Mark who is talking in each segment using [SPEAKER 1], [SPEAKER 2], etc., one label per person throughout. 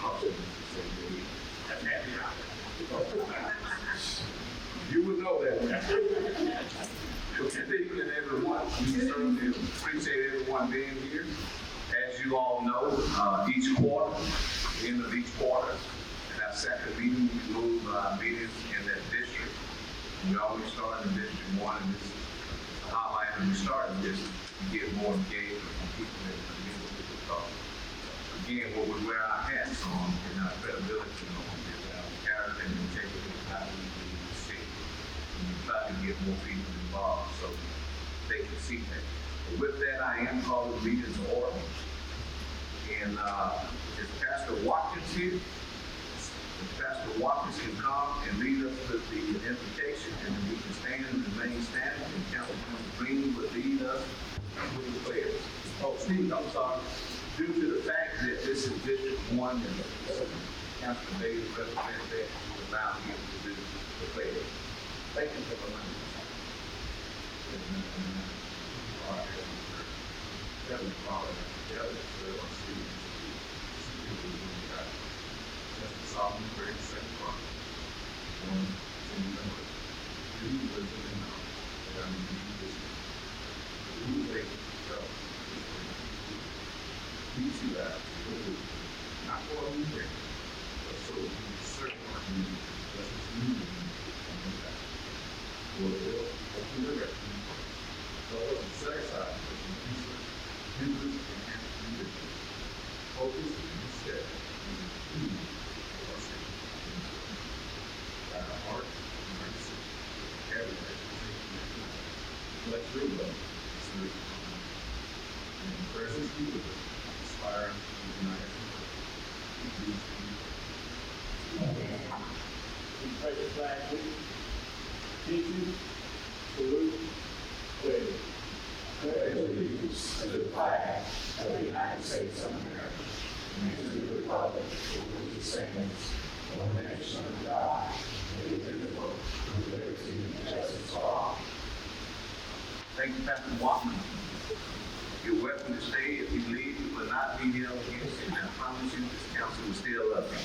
[SPEAKER 1] That's happy now.
[SPEAKER 2] You would know that. Good evening, everyone. We certainly appreciate everyone being here. As you all know, each quarter, end of each quarter, in our second meeting, we move meetings in that district. We always start in District 1, and this is a highlight, and we start in this to get more engagement from people in the community. Because, again, what we wear our hats on and our credibility on is our character and integrity of how we lead the city. And we try to get more people involved so they can see that. But with that, I am calling the meeting to order. And is Pastor Watkins here? If Pastor Watkins can come and lead us with the invocation, and then we can stand and remain standing, and Councilman Green will lead us with the prayers. Oh, Steve, I'm sorry. Due to the fact that this is District 1 and Councilman Davis represents that, allow him to do the prayers. Thank you for the money. Heavenly Father, together with our students, just the solemn prayer and second part. One, in the number, two, wisdom and knowledge, that I may be wisdom. Who is able to tell teach you that, not for a new day, but so that you can serve our community, just as you do in that. Lord, will open your refuge, so that the set aside for some research, hindrance, and conviction. Focus instead on the food of our city. By our heart and our decision, every day, let your will serve you. And in presence be with us, inspire and unite us.
[SPEAKER 1] We pray the flag with you. Teaching, salute, pledge.
[SPEAKER 3] Pledge allegiance to the flag of the United States of America and to the republic for which it stands, one nation under God, indivisible, with liberty and justice for all.
[SPEAKER 2] Thank you, Pastor Walker. You're welcome to stay. If you leave, you will not be held against you. And I promise you, this council will still love you.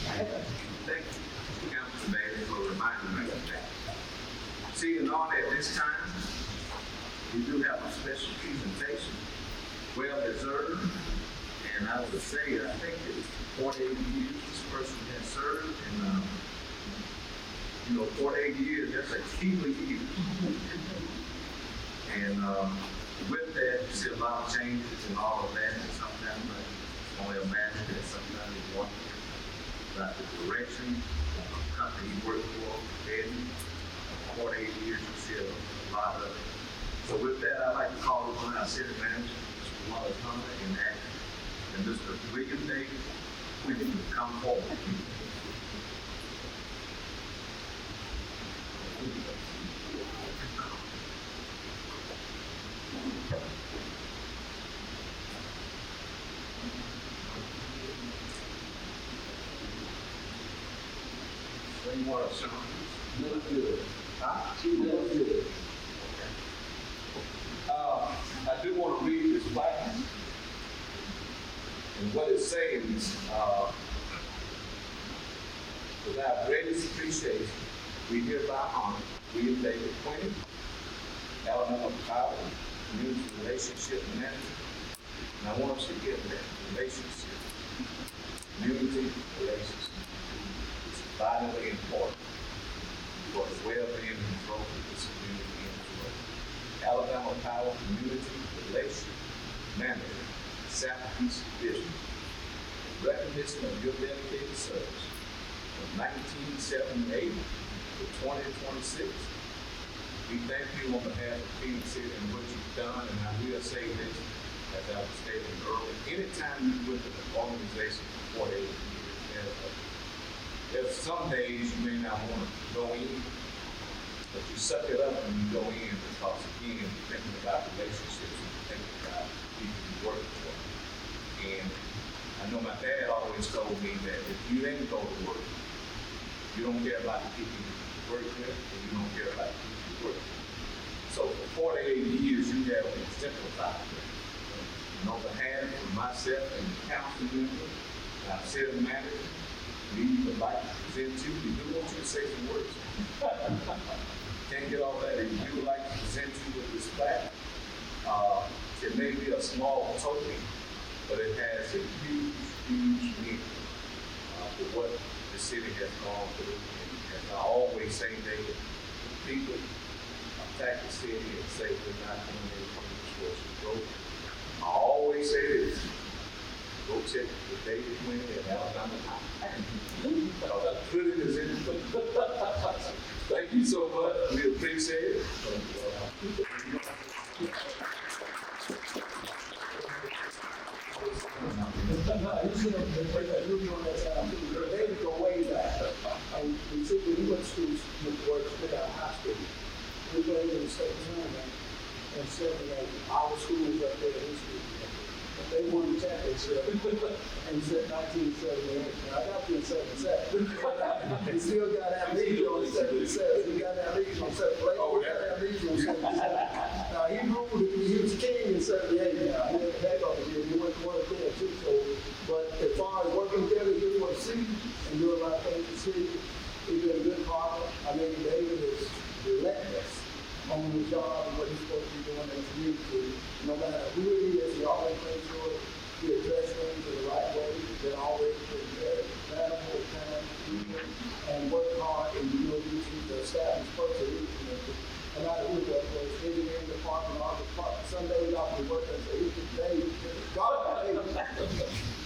[SPEAKER 2] Thank you, Councilman Bailey, for reminding me of that. Seeing on at this time, we do have a special presentation, well deserved. And I would say, I think it's 48 years this person has served. And, 48 years, that's a key year. And with that, you see a lot of changes and all of that. And sometimes I only imagine that sometimes you want to about the direction of the company you work for, Eddie. 48 years, you see a lot of it. So with that, I'd like to call upon our city manager, Mr. Wallace Hunter, and act, and Mr. William Davis, we can come forward. What do you want to show?
[SPEAKER 3] Look good.
[SPEAKER 2] Huh?
[SPEAKER 3] She looks good.
[SPEAKER 2] I do want to read this plaque. And what it's saying is, with our greatest appreciation, we hereby honor William David Quinn, Alabama Power, Community Relationship Manager. And I want us to get that relationship, community relationship. It's vitally important for the well-being and growth of this community and the world. Alabama Power Community Relationship Manager, Southeast District. Recognition of your dedicated service from 1978 to 2026. We thank you on behalf of Phenix City and what you've done, and I will say this, as I was stating earlier, anytime you're with an organization for 48 years, there's some days you may not want to go in, but you suck it up when you go in because, again, you're thinking about relationships and you're thinking about people you work for. And I know my dad always told me that if you didn't go to work, you don't care about the people you work with, and you don't care about the people you work with. So for 48 years, you have exemplified that. And on behalf of myself and the council members, Now, City Manager, we would like to present to you. We do want you to say some words. Can't get all that. We would like to present you with this plaque. It may be a small token, but it has a huge, huge meaning for what the city has gone through. And as I always say, David, people attack the city and say we're not doing anything towards the growth. I always say this. Go check the David Quinn at Alabama High. Put it as in. Thank you so much. We appreciate it.
[SPEAKER 4] They go way back. We see when we went to school, we worked with our high school. We played in the state tournament and said that our school was up there in school. They won the championship and said 1978. Now I got you in 77. We still got amnesia on 77. We got amnesia on 77. We got amnesia on 77. Now he ruled, he was king in 78 now. He had a heck of a year. He went to one there too. So, but as far as working together, he was see and doing a lot of things to see. He's been a good partner. I mean, David is relentless on his job and what he's supposed to be doing in the community. No matter who he is, he always makes sure he addresses things in the right way. He's always been very manifold time, and work hard and do your duty to establish person in the community. No matter who it was, whether it's engineering department, office department, some days I'll be working and say, "It's today, God."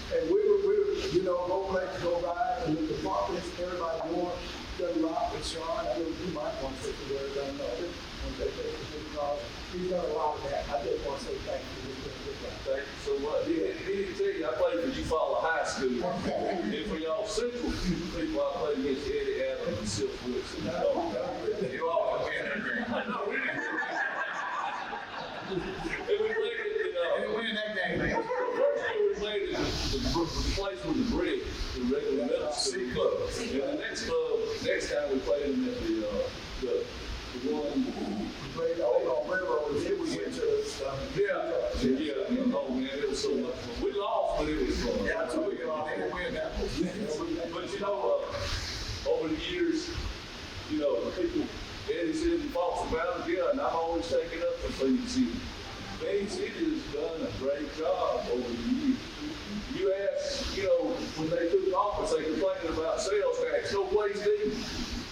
[SPEAKER 4] And we were, you know, go places, go by, and the departments, everybody wants. Done a lot with Sean. I know you might want to say the word, I know it. Because he's done a lot of that. I just want to say thank you. He's been a good guy.
[SPEAKER 5] Thank you so much. He didn't tell you I played for Eufaula High School. And for y'all Central people, I played against Eddie Adams and Silk Wilson. You all have been in there. No, we didn't. And we played it,
[SPEAKER 2] They win that game, man.
[SPEAKER 5] first year we played it, the place was the Brick, the regular middle school club. And the next time we played them at the one.
[SPEAKER 4] We played on railroad. Then we went to
[SPEAKER 5] Oh man, it was so much fun. We lost, but it was fun.
[SPEAKER 4] yeah, I told you, they didn't win that one.
[SPEAKER 5] But you know, over the years, you know, people, Eddie said he fought for battles, yeah, and I've always taken up for Phenix City. Phenix City has done a great job over the years. You ask, you know, when they took office, they complained about sales tax. No place deep.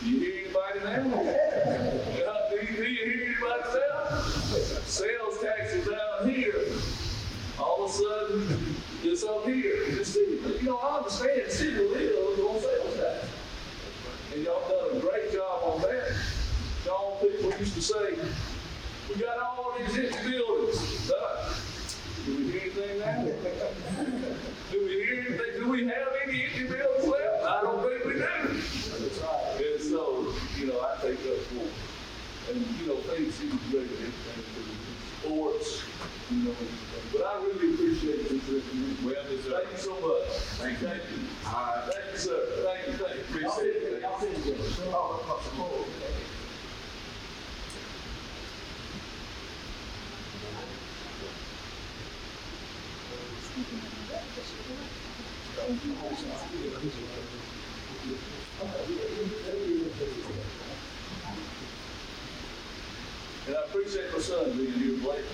[SPEAKER 5] Do you hear anybody now? Do you hear anybody now? Sales tax is down here. All of a sudden, it's up here. You know, I understand city lives on sales tax. And y'all done a great job on that. Y'all people used to say, we got all these empty buildings. Do we hear anything now? Do we hear anything? Do we have any empty buildings left? I don't think we do.
[SPEAKER 4] That's right.
[SPEAKER 5] And so, you know, I take up for it. And, you know, Phenix City's great at everything for sports, you know, but I really appreciate this.
[SPEAKER 2] Well deserved.
[SPEAKER 5] Thank you so much.
[SPEAKER 2] Thank you.
[SPEAKER 5] Thank you, sir. Thank you.
[SPEAKER 2] Appreciate it.
[SPEAKER 4] Y'all see it. Oh,
[SPEAKER 5] And I appreciate my son being here, Blake.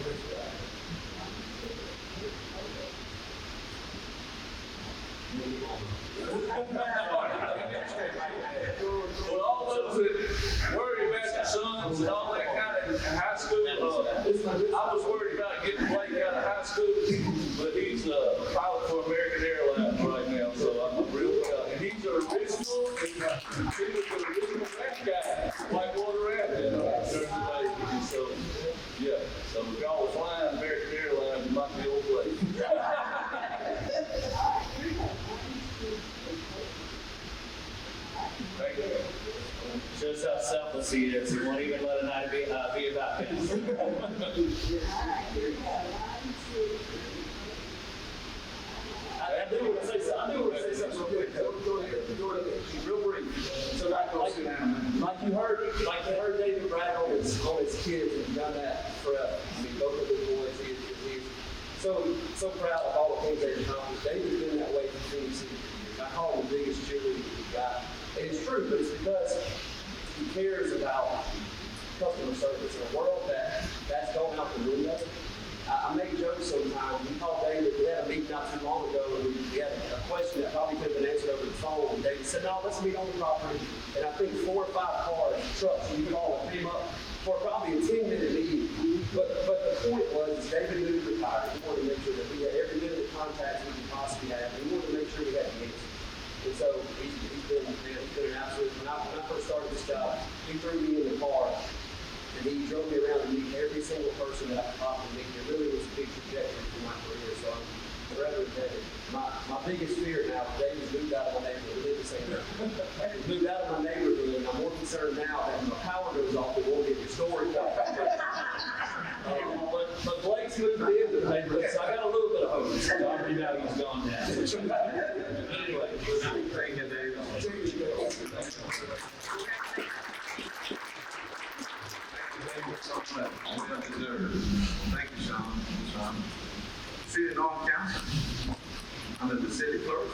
[SPEAKER 5] Well, all those that worry about their sons and all that kind of high school, I was worried about getting Blake out of high school, but he's a pilot for American Airlines right now, so I'm real proud. And he's the original, he was the original rap guy, like water rafting today. And so, yeah, so if y'all were flying American Airlines, it might be old Blake. Thank you.
[SPEAKER 6] Shows how selfless he is. He won't even let a night be about this. I do want to say something real quick.
[SPEAKER 4] Go ahead. Real brief.
[SPEAKER 6] So like you heard David brag on his kids, and done that forever. I mean, both of his boys, he's so proud of all the things they've accomplished. David's been that way for Phenix City. biggest cheerleader we've got. And it's true, but it's because he cares about customer service in a world that's going out the window. I make jokes sometimes. We called David, we had a meeting not too long ago, and we had a question that probably could have been answered over the phone. And David said, no, let's meet on the property. And I think 4 or 5 cars, trucks, we could all came up for probably a 10-minute meeting. But the point was, David knew he retired. We wanted to make sure that we had every bit of contact we could possibly have. We wanted to make sure we had the answers. And so he's been an absolute, when I first started this job, he threw me in the car. And he drove me around to meet every single person that I could possibly meet. It really was a big trajectory for my career. So I'm forever indebted. My biggest fear now, David's moved out of my neighborhood. We live the same neighborhood. Moved out of my neighborhood, and I'm more concerned now that when my power goes off, it won't get restored. But Blake's moved into the neighborhood, so I got a little bit of hope. So I already know he's gone now. Anyway,
[SPEAKER 2] Thank you, David. Well deserved. Thank you, Sean. City North Council, under the city clerk.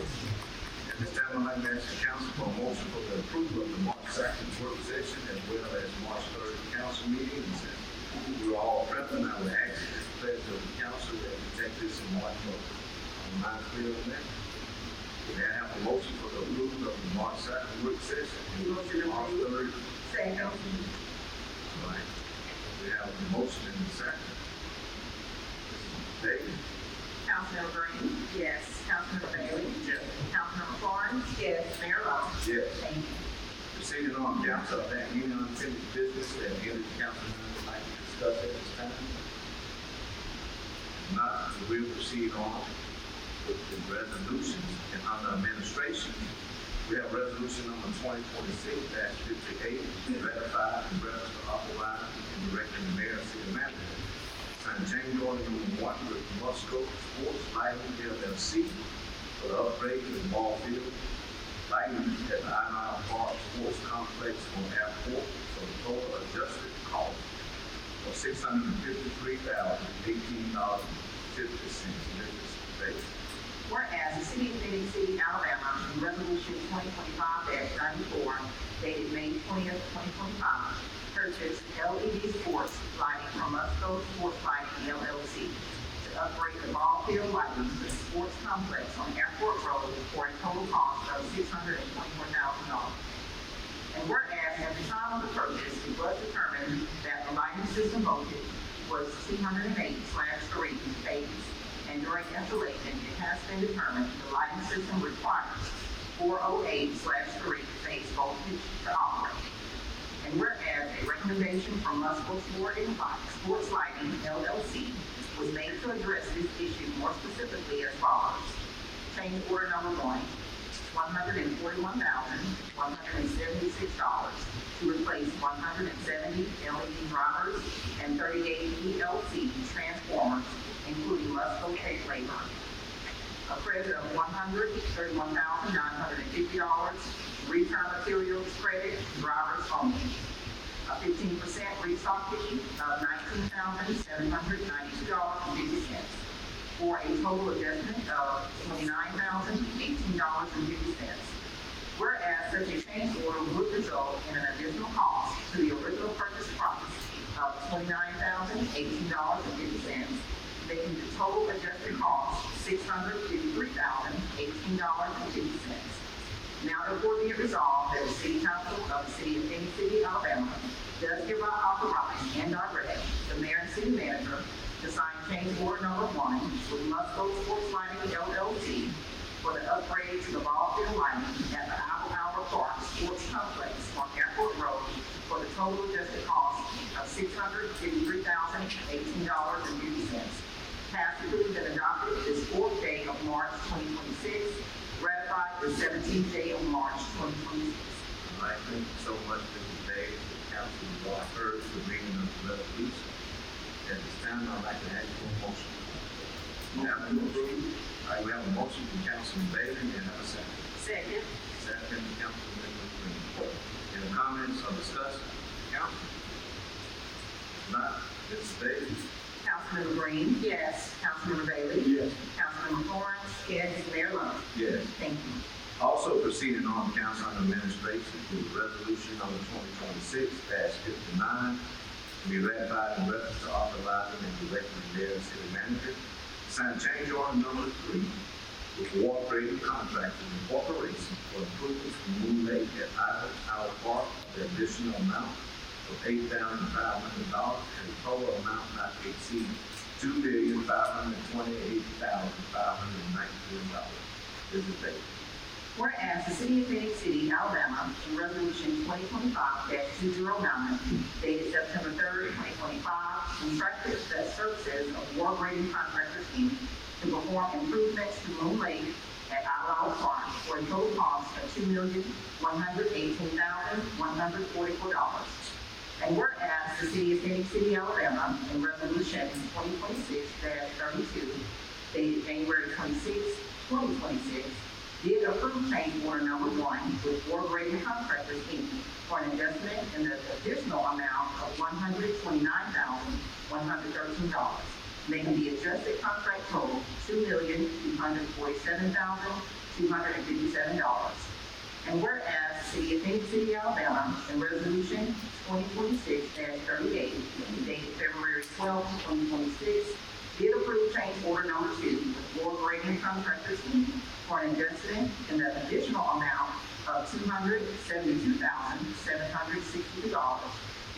[SPEAKER 2] At this time, I'd like to ask the council for a motion for the approval of the March 2nd work session as well as March 3rd council meetings. We were all present. I would ask the pledge of the council that we take this in March 3rd. I'm not clear on that. We have a motion for the approval of the March 2nd work session. March 3rd.
[SPEAKER 7] Second.
[SPEAKER 2] All right. We have a motion in the second. David?
[SPEAKER 7] Councilmember Green? Yes. Councilmember Bailey?
[SPEAKER 2] Yes.
[SPEAKER 7] Councilmember Florence? Yes. Mayor Lo?
[SPEAKER 2] Yes.
[SPEAKER 7] Thank you.
[SPEAKER 2] Proceeding on council, are there any unfinished business that any of the council members would like to discuss at this time? If not, we will proceed on with the resolutions and under administration. We have resolution number 2026-58, ratified and registered authorized and directing the mayor and city manager. Sign change order number 1 with Musco Sports Lighting LLC for the upgrade of the ball field lighting at the I-9 Park Sports Complex on Airport for the total adjusted cost of $653,018.50.
[SPEAKER 7] Whereas the city of Phenix City, Alabama, in resolution 2025-94, dated May 20th, 2025, purchased LED sports lighting from Musco Sports Lighting LLC to upgrade the ball field lighting to the sports complex on Airport Road for a total cost of $624,000. And whereas at the time of the purchase, it was determined that the lighting system voltage was 208/3 phase. And during installation, it has been determined the lighting system requires 408/3 phase voltage to operate. And whereas a recommendation from Musco Sports Lighting LLC was made to address this issue more specifically as follows. Change order number 1, $141,176 to replace 170 LED drivers and 38 ELC transformers, including Musco tape labor. A credit of $131,950, return materials credit, drivers only. A 15% restock fee of $19,792.50, for a total adjustment of $29,018.50. Whereas such a change order would result in an additional cost to the original purchase price of $29,018.50, making the total adjusted cost $653,018.50. Now therefore be it resolved that the City Council of the City of Phenix City, Alabama, does hereby authorize and direct the mayor and city manager to sign change order number 1 with Musco Sports Lighting LLC for the upgrade to the ball field lighting at the Iowa Park Sports Complex on Airport Road for the total adjusted cost of $653,018.50. Passed, approved, and adopted this 4th day of March 2026, ratified the 17th day of March 2026.
[SPEAKER 2] All right, thank you so much, Mr. Dave. The council is all heard for reading of the resolution. At this time, I'd like to ask for a motion. We have a motion. All right, we have a motion from Councilman Bailey and have a second.
[SPEAKER 7] Second.
[SPEAKER 2] Second, Councilman Green. Any comments or discussion? Council? If not, Mrs. Bailey?
[SPEAKER 7] Councilmember Green? Yes. Councilmember Bailey?
[SPEAKER 1] Yes.
[SPEAKER 7] Councilmember Florence? Yes. Mayor Lo?
[SPEAKER 2] Yes.
[SPEAKER 7] Thank you.
[SPEAKER 2] Also proceeding on council under administration is resolution number 2026-59 to be ratified in reference to authorizing and directing the mayor and city manager to sign change order number 3 with War Grading Contractors Incorporation for improvements to Moon Lake at Island Tower Park, the additional amount of $8,500 and a total amount not to exceed $2,528,519. This is paid.
[SPEAKER 7] Whereas the city of Phenix City, Alabama, in resolution 2025-209, dated September 3rd, 2025, instructed the services of War Grading Contractors Inc. to perform improvements to Moon Lake at Isle Park for a total cost of $2,118,144. And whereas the city of Phenix City, Alabama, in resolution 2026-32, dated January 26, 2026, did approve change order number 1 with War Grading Contractors Inc. for an investment in the additional amount of $129,113, making the adjusted contract total $2,247,257. And whereas the city of Phenix City, Alabama, in resolution 2026-38, dated February 12, 2026, did approve change order number 2 with War Grading Contractors Inc. for an investment in the additional amount of $272,762,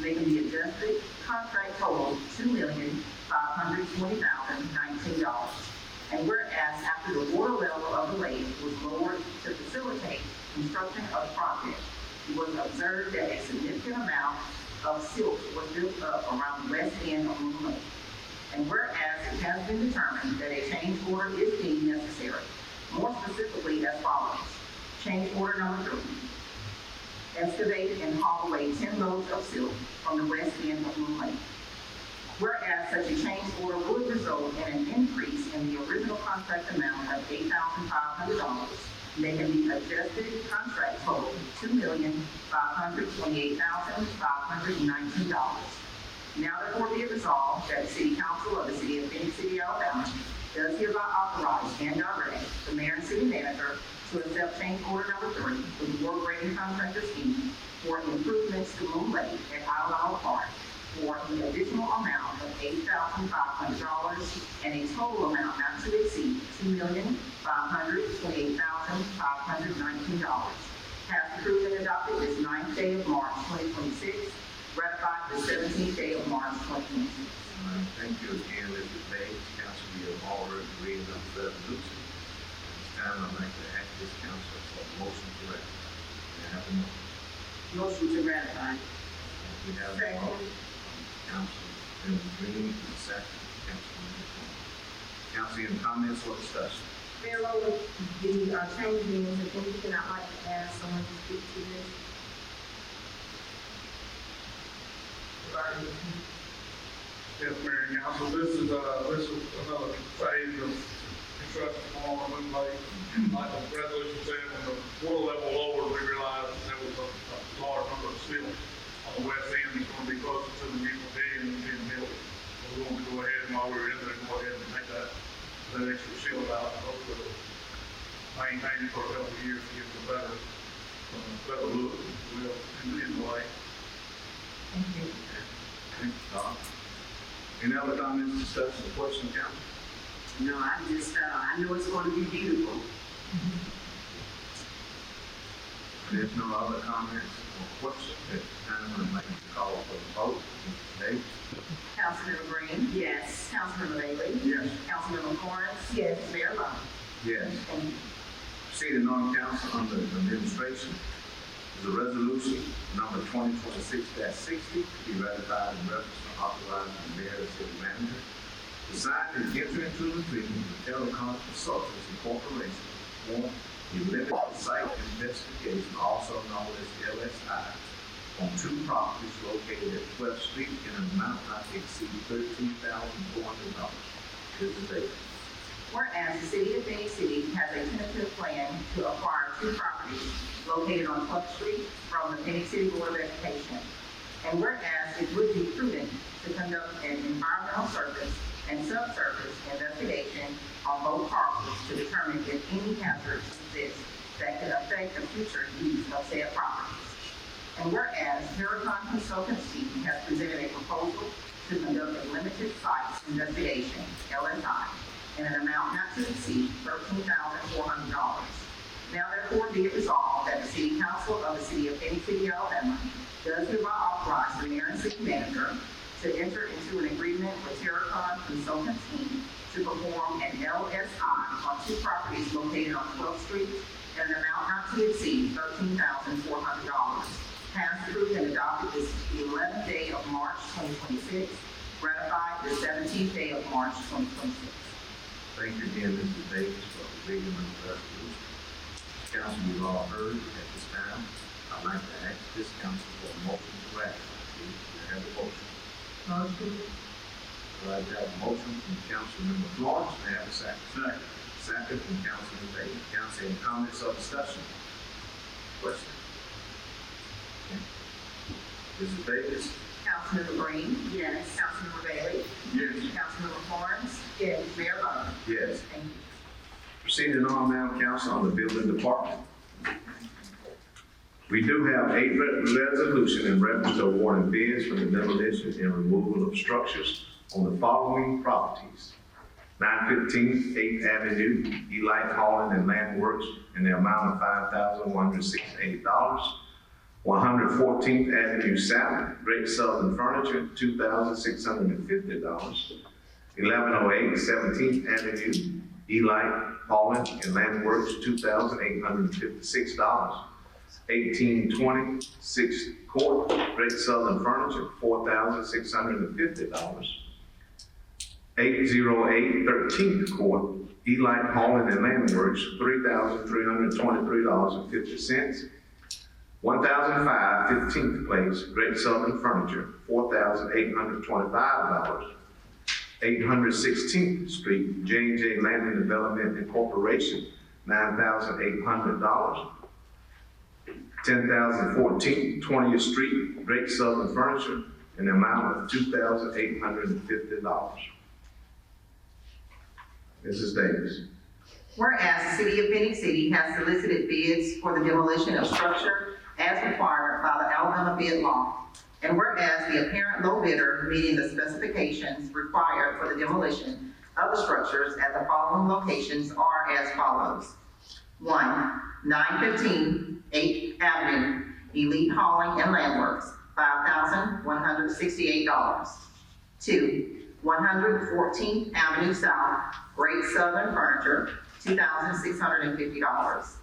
[SPEAKER 7] making the adjusted contract total $2,520,019. And whereas after the water level of the lake was lowered to facilitate construction of the project, it was observed that a significant amount of silt was built up around the west end of Moon Lake. And whereas it has been determined that a change order is deemed necessary, more specifically as follows. Change order number 3. Excavate and haul away 10 loads of silt from the west end of Moon Lake. Whereas such a change order would result in an increase in the original contract amount of $8,500, making the adjusted contract total $2,528,519. Now therefore be it resolved that the City Council of the City of Phenix City, Alabama, does hereby authorize and direct the mayor and city manager to accept change order number 3 with War Grading Contractors Inc. for improvements to Moon Lake at Isle Park for an additional amount of $8,500 and a total amount not to exceed $2,528,519. Passed, approved, and adopted this 9th day of March 2026. Ratified the 17th day of March 2026.
[SPEAKER 2] Thank you again, Mr. Bates. Council, we have all heard the reading of the resolution. At this time, I'd like to ask this council for a motion to ratify. May I have a motion?
[SPEAKER 7] Motion to ratify.
[SPEAKER 2] We have a motion. Councilman Green, and a second. Councilman Green. Council, any comments or discussion?
[SPEAKER 8] Mayor Rowland, the change means, if anything, I'd like to ask someone to speak to this.
[SPEAKER 1] Yes, Mayor and Council, this is another phase of construction along Moon Lake. Like the resolution said, when the water level lowered, we realized that there was a large number of silt on the west end that's going to be closer to the new pavilion that's being built. So we want to go ahead, and while we were in there, go ahead and take that extra silt out and hopefully maintain it for a couple of years to get a better look, if you will, in the lake.
[SPEAKER 7] Thank you.
[SPEAKER 2] Thank you, Tom. Any other comments, discussion, or questions, council?
[SPEAKER 7] No, I know it's going to be beautiful.
[SPEAKER 2] If there's no other comments or questions, at this time, I'd like to call for the vote. Mr. Davis?
[SPEAKER 7] Councilmember Green? Yes. Councilmember Bailey?
[SPEAKER 1] Yes.
[SPEAKER 7] Councilmember Lawrence?
[SPEAKER 8] Yes.
[SPEAKER 7] Mayor Lo?
[SPEAKER 2] Yes.
[SPEAKER 7] Thank you.
[SPEAKER 2] Proceeding on council under administration is a resolution number 2026-60 to be ratified in reference to authorizing the mayor and city manager to sign and enter into an agreement with Telecom Consultants Incorporation for a limited site investigation, also known as LSI, on 2 properties located at 12th Street in an amount not to exceed $13,400. This is a
[SPEAKER 7] Whereas the city of Phenix City has a tentative plan to acquire 2 properties located on 12th Street from the Phenix City Board of Education. And whereas it would be prudent to conduct an environmental surface and subsurface investigation on both parcels to determine if any hazards exist that can affect the future use of said properties. And whereas Terracon Consultants team has presented a proposal to conduct a limited sites investigation, LSI, in an amount not to exceed $13,400. Now therefore be it resolved that the City Council of the City of Phenix City, Alabama, does hereby authorize the mayor and city manager to enter into an agreement with Terracon Consultants Inc. to perform an LSI on 2 properties located on 12th Street in an amount not to exceed $13,400. Passed, approved, and adopted this 11th day of March 2026, ratified the 17th day of March 2026.
[SPEAKER 2] Thank you again, Mr. Davis, for reading the resolution. Council, we've all heard at this time. I'd like to ask this council for a motion to ratify. Do you have a motion?
[SPEAKER 8] Motion.
[SPEAKER 2] I'd like to have a motion from Councilmember Florence. May I have a second?
[SPEAKER 1] Second.
[SPEAKER 2] Second from Councilman Davis. Council, any comments or discussion? Question? Mrs. Davis?
[SPEAKER 7] Councilmember Green? Yes. Councilmember Bailey?
[SPEAKER 1] Yes.
[SPEAKER 7] Councilmember Florence?
[SPEAKER 8] Yes.
[SPEAKER 7] Mayor Lo?
[SPEAKER 2] Yes.
[SPEAKER 7] Thank you.
[SPEAKER 2] Proceeding on, Madam Council, on the building department. We do have 8 resolution in reference to awarding bids for the demolition and removal of structures on the following properties: 915 8th Avenue, Elite Hauling and Land Works, in the amount of $5,168. 114th Avenue South, Great Southern Furniture, $2,650. 1108 17th Avenue, Elite Hauling and Land Works, $2,856. 1820 6th Court, Great Southern Furniture, $4,650. 808 13th Court, Elite Hauling and Land Works, $3,323.50. 1005 15th Place, Great Southern Furniture, $4,825. 816th Street, J&J Landing Development Incorporation, $9,800. 10,014 20th Street, Great Southern Furniture, in the amount of $2,850. Mrs. Davis.
[SPEAKER 7] Whereas the City of Phenix City has solicited bids for the demolition of structure as required by the Alabama bid law, and whereas the apparent low bidder meeting the specifications required for the demolition of the structures at the following locations are as follows: 1, 915 8th Avenue, Elite Hauling and Land Works, $5,168. 2, 114th Avenue South, Great Southern Furniture, $2,650.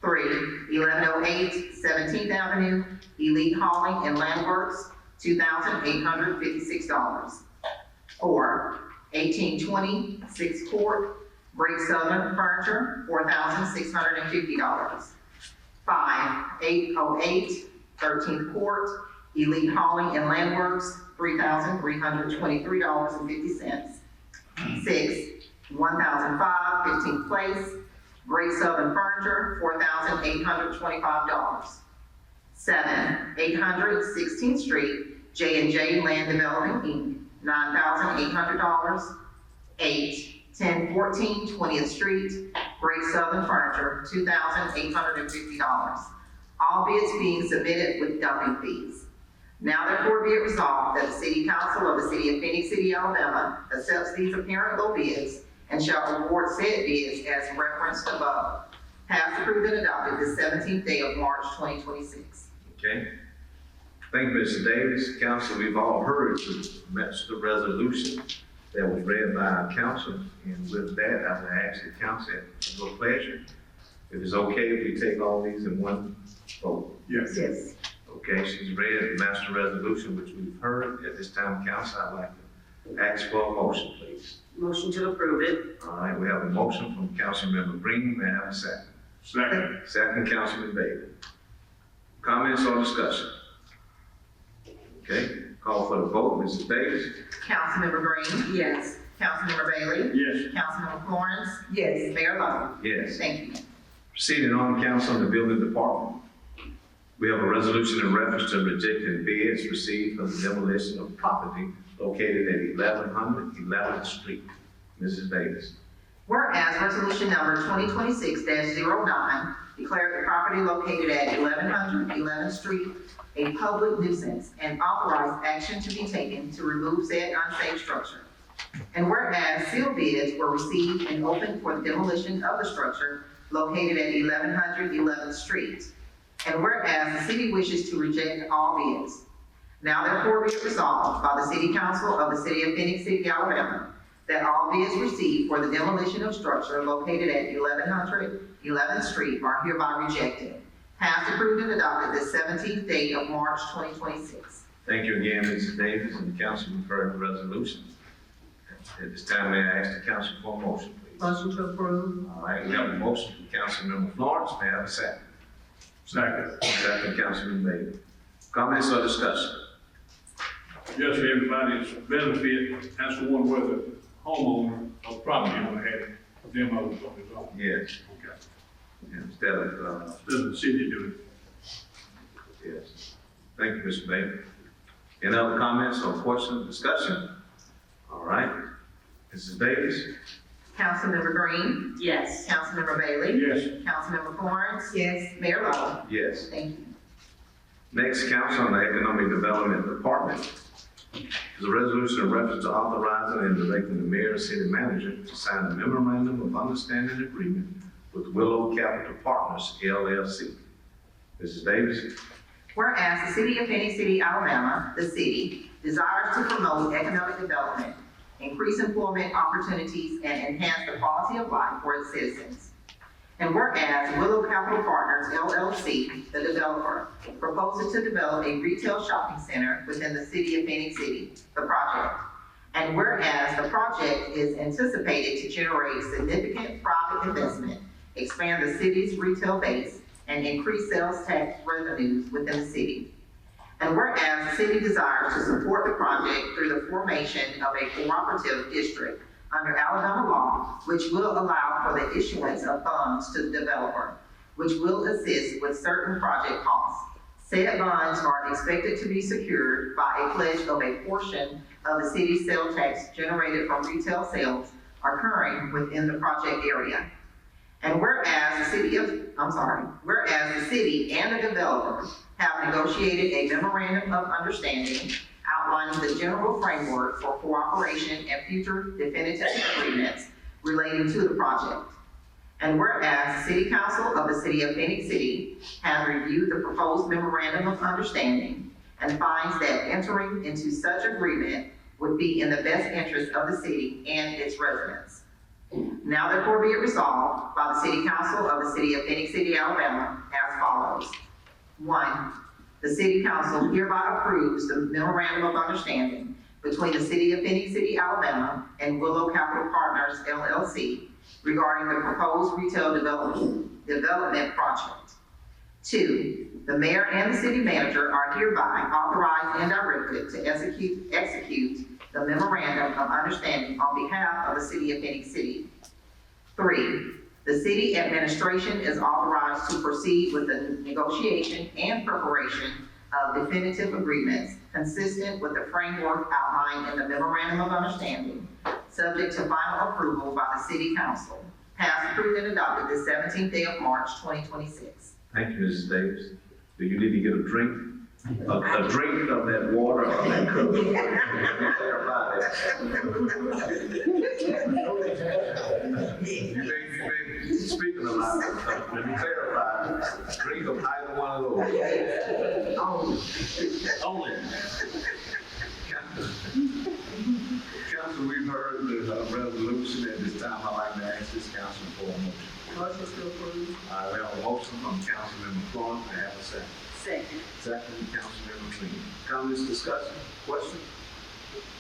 [SPEAKER 7] 3, 1108 17th Avenue, Elite Hauling and Land Works, $2,856. 4, 1820 6th Court, Great Southern Furniture, $4,650. 5, 808 13th Court, Elite Hauling and Land Works, $3,323.50. 6, 1005 15th Place, Great Southern Furniture, $4,825. 7, 800 16th Street, J&J Land Development Inc., $9,800. 8, 1014 20th Street, Great Southern Furniture, $2,850. All bids being submitted with dumping fees. Now therefore be it resolved that the City Council of the City of Phenix City, Alabama accepts these apparent low bids and shall award said bids as referenced above. Passed, approved, and adopted the 17th day of March 2026.
[SPEAKER 2] Okay. Thank you, Mr. Davis. Council, we've all heard the resolution that was read by our council, and with that, I will ask the council, at your pleasure, if it's okay if we take all these in one vote.
[SPEAKER 1] Yes.
[SPEAKER 7] Yes.
[SPEAKER 2] Okay, she's read the master resolution, which we've heard. At this time, council, I'd like to ask for a motion, please.
[SPEAKER 7] Motion to approve it.
[SPEAKER 2] All right, we have a motion from Councilmember Green. May I have a second?
[SPEAKER 1] Second.
[SPEAKER 2] Second, Councilman Bailey. Comments or discussion? Okay, call for the vote. Mrs. Davis?
[SPEAKER 7] Councilmember Green? Yes. Councilmember Bailey?
[SPEAKER 1] Yes.
[SPEAKER 7] Councilmember Florence?
[SPEAKER 8] Yes.
[SPEAKER 7] Mayor Lo?
[SPEAKER 2] Yes.
[SPEAKER 7] Thank you.
[SPEAKER 2] Proceeding on, council, in the building department. We have a resolution in reference to rejecting bids received for the demolition of property located at 1100 11th Street. Mrs. Davis.
[SPEAKER 7] Whereas resolution number 2026-09, declared the property located at 1100 11th Street a public nuisance and authorized action to be taken to remove said unsafe structure. And whereas sealed bids were received and opened for the demolition of the structure located at 1100 11th Street. And whereas the city wishes to reject all bids, now therefore be it resolved by the City Council of the City of Phenix City, Alabama, that all bids received for the demolition of structure located at 1100 11th Street are hereby rejected. Passed, approved, and adopted this 17th day of March 2026.
[SPEAKER 2] Thank you again, Mrs. Davis, and the council will refer the resolution. At this time, may I ask the council for a motion, please?
[SPEAKER 7] Motion to approve.
[SPEAKER 2] All right, we have a motion from Councilmember Florence. May I have a second?
[SPEAKER 1] Second.
[SPEAKER 2] Second, Councilman Bailey. Comments or discussion?
[SPEAKER 1] Just for everybody's benefit, that's the one where the homeowner of property owner had it demoed on his own.
[SPEAKER 2] Yes,
[SPEAKER 1] Okay.
[SPEAKER 2] instead of,
[SPEAKER 1] Instead of the city doing it.
[SPEAKER 2] yes. Thank you, Mr. Bailey. Any other comments or questions, discussion? All right. Mrs. Davis?
[SPEAKER 7] Councilmember Green?
[SPEAKER 8] Yes.
[SPEAKER 7] Councilmember Bailey?
[SPEAKER 1] Yes.
[SPEAKER 7] Councilmember Florence?
[SPEAKER 8] Yes.
[SPEAKER 7] Mayor Lo?
[SPEAKER 2] Yes.
[SPEAKER 7] Thank you.
[SPEAKER 2] Next, Council on the Economic Development Department. Is a resolution in reference to authorizing and directing the mayor and city manager to sign a memorandum of understanding agreement with Willow Capital Partners, LLC. Mrs. Davis?
[SPEAKER 7] Whereas the City of Phenix City, Alabama, the city, desires to promote economic development, increase employment opportunities, and enhance the quality of life for its citizens. And whereas Willow Capital Partners, LLC, the developer, proposes to develop a retail shopping center within the City of Phenix City, the project. And whereas the project is anticipated to generate significant private investment, expand the city's retail base, and increase sales tax revenues within the city. And whereas the city desires to support the project through the formation of a cooperative district under Alabama law, which will allow for the issuance of funds to the developer, which will assist with certain project costs. Said bonds are expected to be secured by a pledge of a portion of the city's sales tax generated from retail sales occurring within the project area. And whereas the city and the developer have negotiated a memorandum of understanding outlining the general framework for cooperation and future definitive agreements relating to the project. And whereas the City Council of the City of Phenix City has reviewed the proposed memorandum of understanding and finds that entering into such agreement would be in the best interest of the city and its residents. Now therefore be it resolved by the City Council of the City of Phenix City, Alabama, as follows. 1, the City Council hereby approves the memorandum of understanding between the City of Phenix City, Alabama and Willow Capital Partners, LLC regarding the proposed retail development project. 2, the mayor and the city manager are hereby authorized and directed to execute the memorandum of understanding on behalf of the City of Phenix City. 3, the city administration is authorized to proceed with the negotiation and preparation of definitive agreements consistent with the framework outlined in the memorandum of understanding, subject to final approval by the City Council. Passed, approved, and adopted this 17th day of March, 2026.
[SPEAKER 2] Thank you, Mrs. Davis. Do you need to get a drink? A drink of that water or that coke? Clarify that. Speaking of that, let me clarify. Drink of either one of those. Only. Council, we've heard the resolution. At this time, I'd like to ask this council for a motion.
[SPEAKER 8] Motion to approve.
[SPEAKER 2] We have a motion from Councilmember Florence. I have a second.
[SPEAKER 8] Second.
[SPEAKER 2] Second, Councilmember Green. Comments, discussion, questions?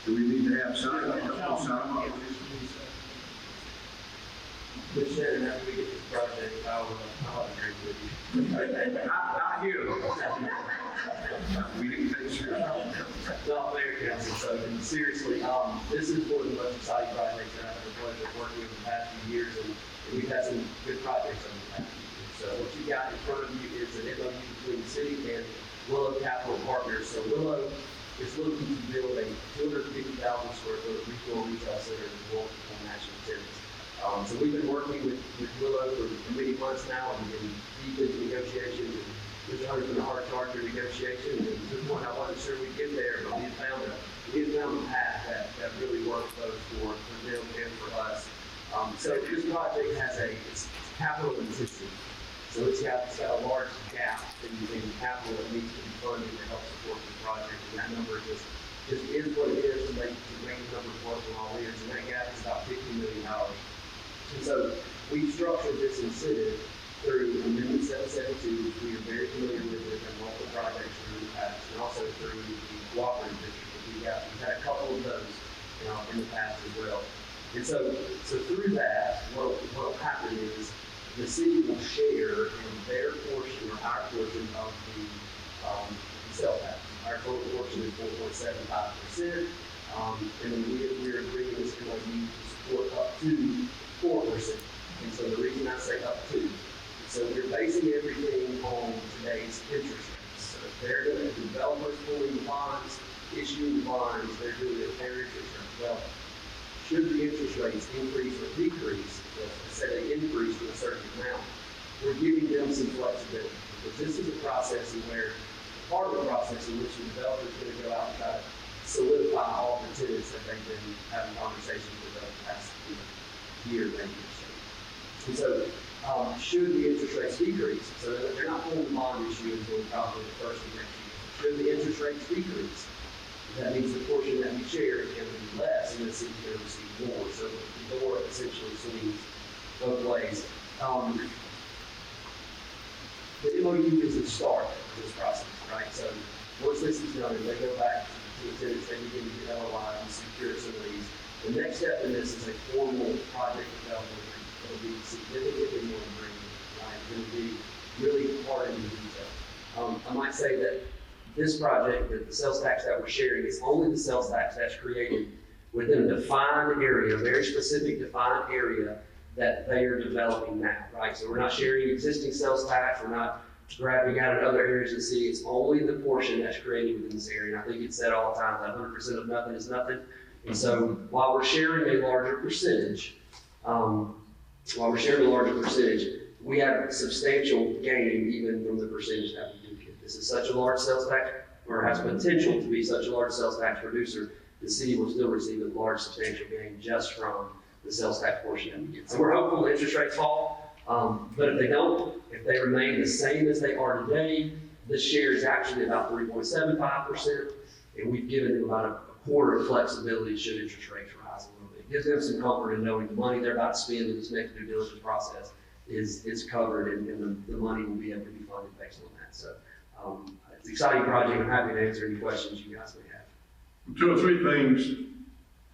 [SPEAKER 2] Do we need to have Sean? Sean?
[SPEAKER 6] But Sharon, after we get this project, I'll agree with you.
[SPEAKER 2] Not here. We didn't make sure.
[SPEAKER 6] No, Mayor Council, so seriously, this is one of the most exciting projects that I've had the pleasure of working with in the past few years, and we've had some good projects over the past few years. So what you got in front of you is an MOU between the city and Willow Capital Partners. So Willow is looking to build a 250,000 square foot retail center in multiple national tenants. So we've been working with Willow for many months now, and we've been deep into negotiations. Mr. Hunter's been a hard charger negotiation, and to the point I wasn't sure we'd get there, but we had found a path that really worked both for them and for us. So this project has it's capital intensive. So it's got a large gap in capital that needs to be funded to help support the project, and that number just is what it is to make the numbers work in all years, and that gap is about $50 million. And so we structured this incentive through Amendment 772, which we are very familiar with and multiple projects through the past, and also through the cooperative district. We've had a couple of those in the past as well. And so through that, what will happen is the city will share in their portion or our portion of the sales tax. Our total portion is 4.75%, and then we're agreeing this MOU to support up to 4%. And so the reason I say up to, so we're basing everything on today's interest rates. So if they're going to developers pulling bonds, issuing bonds, they're doing it at their interest rates. Well, should the interest rates increase or decrease, let's say they increase to a certain amount, we're giving them some flexibility. Because this is a process in where, part of the process in which the developer is going to go out and try to solidify all the tenants that they've been having conversations with over the past year, maybe or so. And so, should the interest rates decrease, so they're not pulling the bond issue until probably the first of next year. Should the interest rates decrease, that means the portion that we share is going to be less, and the city is going to receive more. So the door essentially swings both ways. The MOU is the start of this process, right? So once this is done, they go back to the tenants, they begin to get LOI and secure some of these. The next step in this is a formal project development agreement. It'll be significantly more agreement, right? It'll be really hard in detail. I might say that this project, the sales tax that we're sharing, is only the sales tax that's created within a defined area, a very specific defined area that they are developing now, right? So we're not sharing existing sales tax, we're not grabbing out in other areas of the city, it's only the portion that's created within this area. And I think it's said all the time that 100% of nothing is nothing. And so while we're sharing a larger percentage, we have substantial gain even from the percentage that we do get. This is such a large sales tax, or has potential to be such a large sales tax producer, the city will still receive a large substantial gain just from the sales tax portion that we get. So we're hopeful the interest rates fall, but if they don't, if they remain the same as they are today, this share is actually about 3.75%, and we've given them about a quarter of flexibility should interest rates rise a little bit. It gives them some comfort in knowing the money they're about to spend in this next due diligence process is covered, and the money will be able to be funded based on that. So it's an exciting project. I'm happy to answer any questions you guys may have.
[SPEAKER 1] 2 or 3 things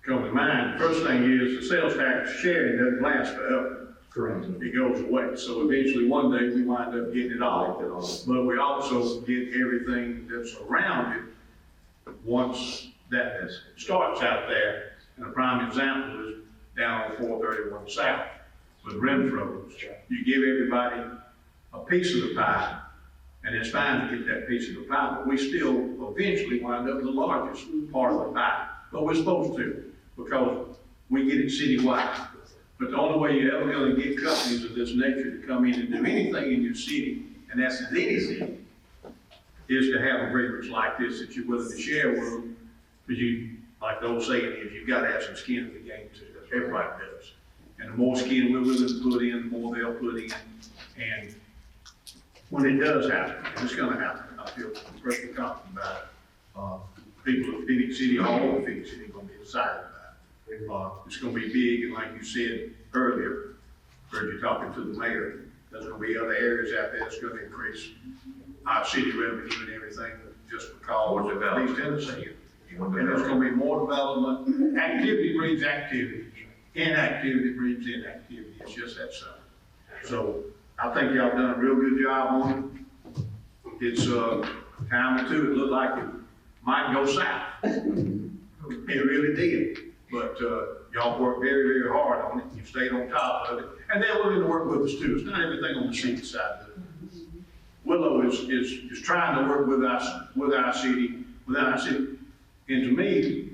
[SPEAKER 1] come to mind. The first thing is the sales tax sharing doesn't last forever.
[SPEAKER 6] Correct.
[SPEAKER 1] It goes away. So eventually one day we wind up getting it all. But we also get everything that's around it once that starts out there. And a prime example is down on 431 South with Renfro's. You give everybody a piece of the pie, and it's fine to get that piece of the pie, but we still eventually wind up with the largest part of the pie. But we're supposed to, because we get it citywide. But the only way you're ever going to get companies of this nature to come in and do anything in your city, and that's in any city, is to have agreements like this that you're willing to share with them. Because you, like the old saying is, you've got to have some skin in the game too. Everybody does. And the more skin we're willing to put in, the more they'll put in. And when it does happen, and it's going to happen, I feel pretty confident about it. People of Phenix City, all of Phenix City, are going to be excited about it. It's going to be big, and like you said earlier, heard you talking to the mayor, there's going to be other areas out there that's going to increase our city revenue and everything just because of these tendencies. And there's going to be more development. Activity breeds activity. Inactivity breeds inactivity. It's just that simple. So I think y'all done a real good job on it. It's time or two, it looked like it might go south. It really did. But y'all worked very, very hard on it. You stayed on top of it. And they're willing to work with us too. It's not everything on the city side of it. Willow is trying to work with our city, within our city. And to me,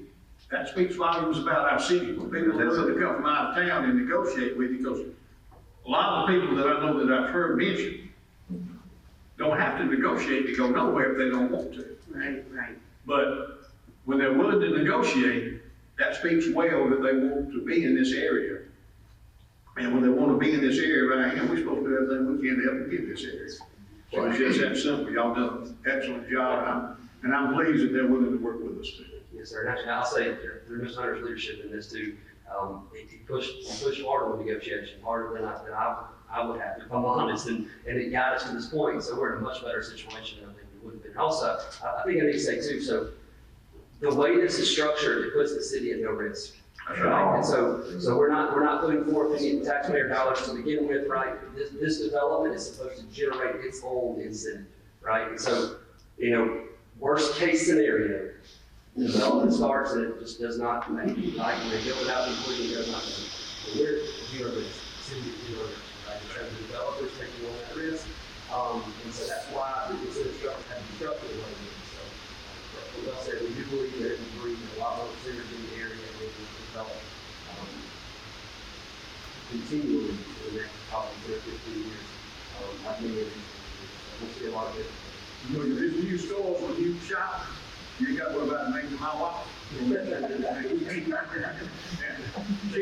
[SPEAKER 1] that speaks volumes about our city. People that willing to come from out of town and negotiate with you, because a lot of the people that I know that I've heard mentioned
[SPEAKER 3] don't have to negotiate to go nowhere if they don't want to.
[SPEAKER 7] Right, right.
[SPEAKER 3] But when they're willing to negotiate, that speaks well that they want to be in this area. And when they want to be in this area right now, we're supposed to do everything we can to help them get this area. So it's just that simple. Y'all done an excellent job, and I'm pleased that they're willing to work with us too.
[SPEAKER 6] Yes, sir. And actually, I'll say through Mr. Hunter's leadership in this too, he pushed harder with negotiation, harder than I would have, if I'm honest, and it got us to this point. So we're in a much better situation than I think we would have been. Also, I think I need to say too, so the way this is structured, it puts the city at no risk. Right? And so we're not putting forth any taxpayer dollars to begin with, right? This development is supposed to generate its own incentive, right? And so, worst case scenario, the development starts and it just does not make it, right? When they go without including, it does not make it. So we're zero risk, city at zero risk, right? In terms of developers taking on that risk. And so that's why the incentive structure has been structured the way it is. So, as I said, we do believe that it will bring a lot more synergy in the area and it will develop continually for the next probably 10 or 15 years. Like many of these things. We'll see a lot of it.
[SPEAKER 3] There's new stores with new shops. You ain't got to worry about making my wife. She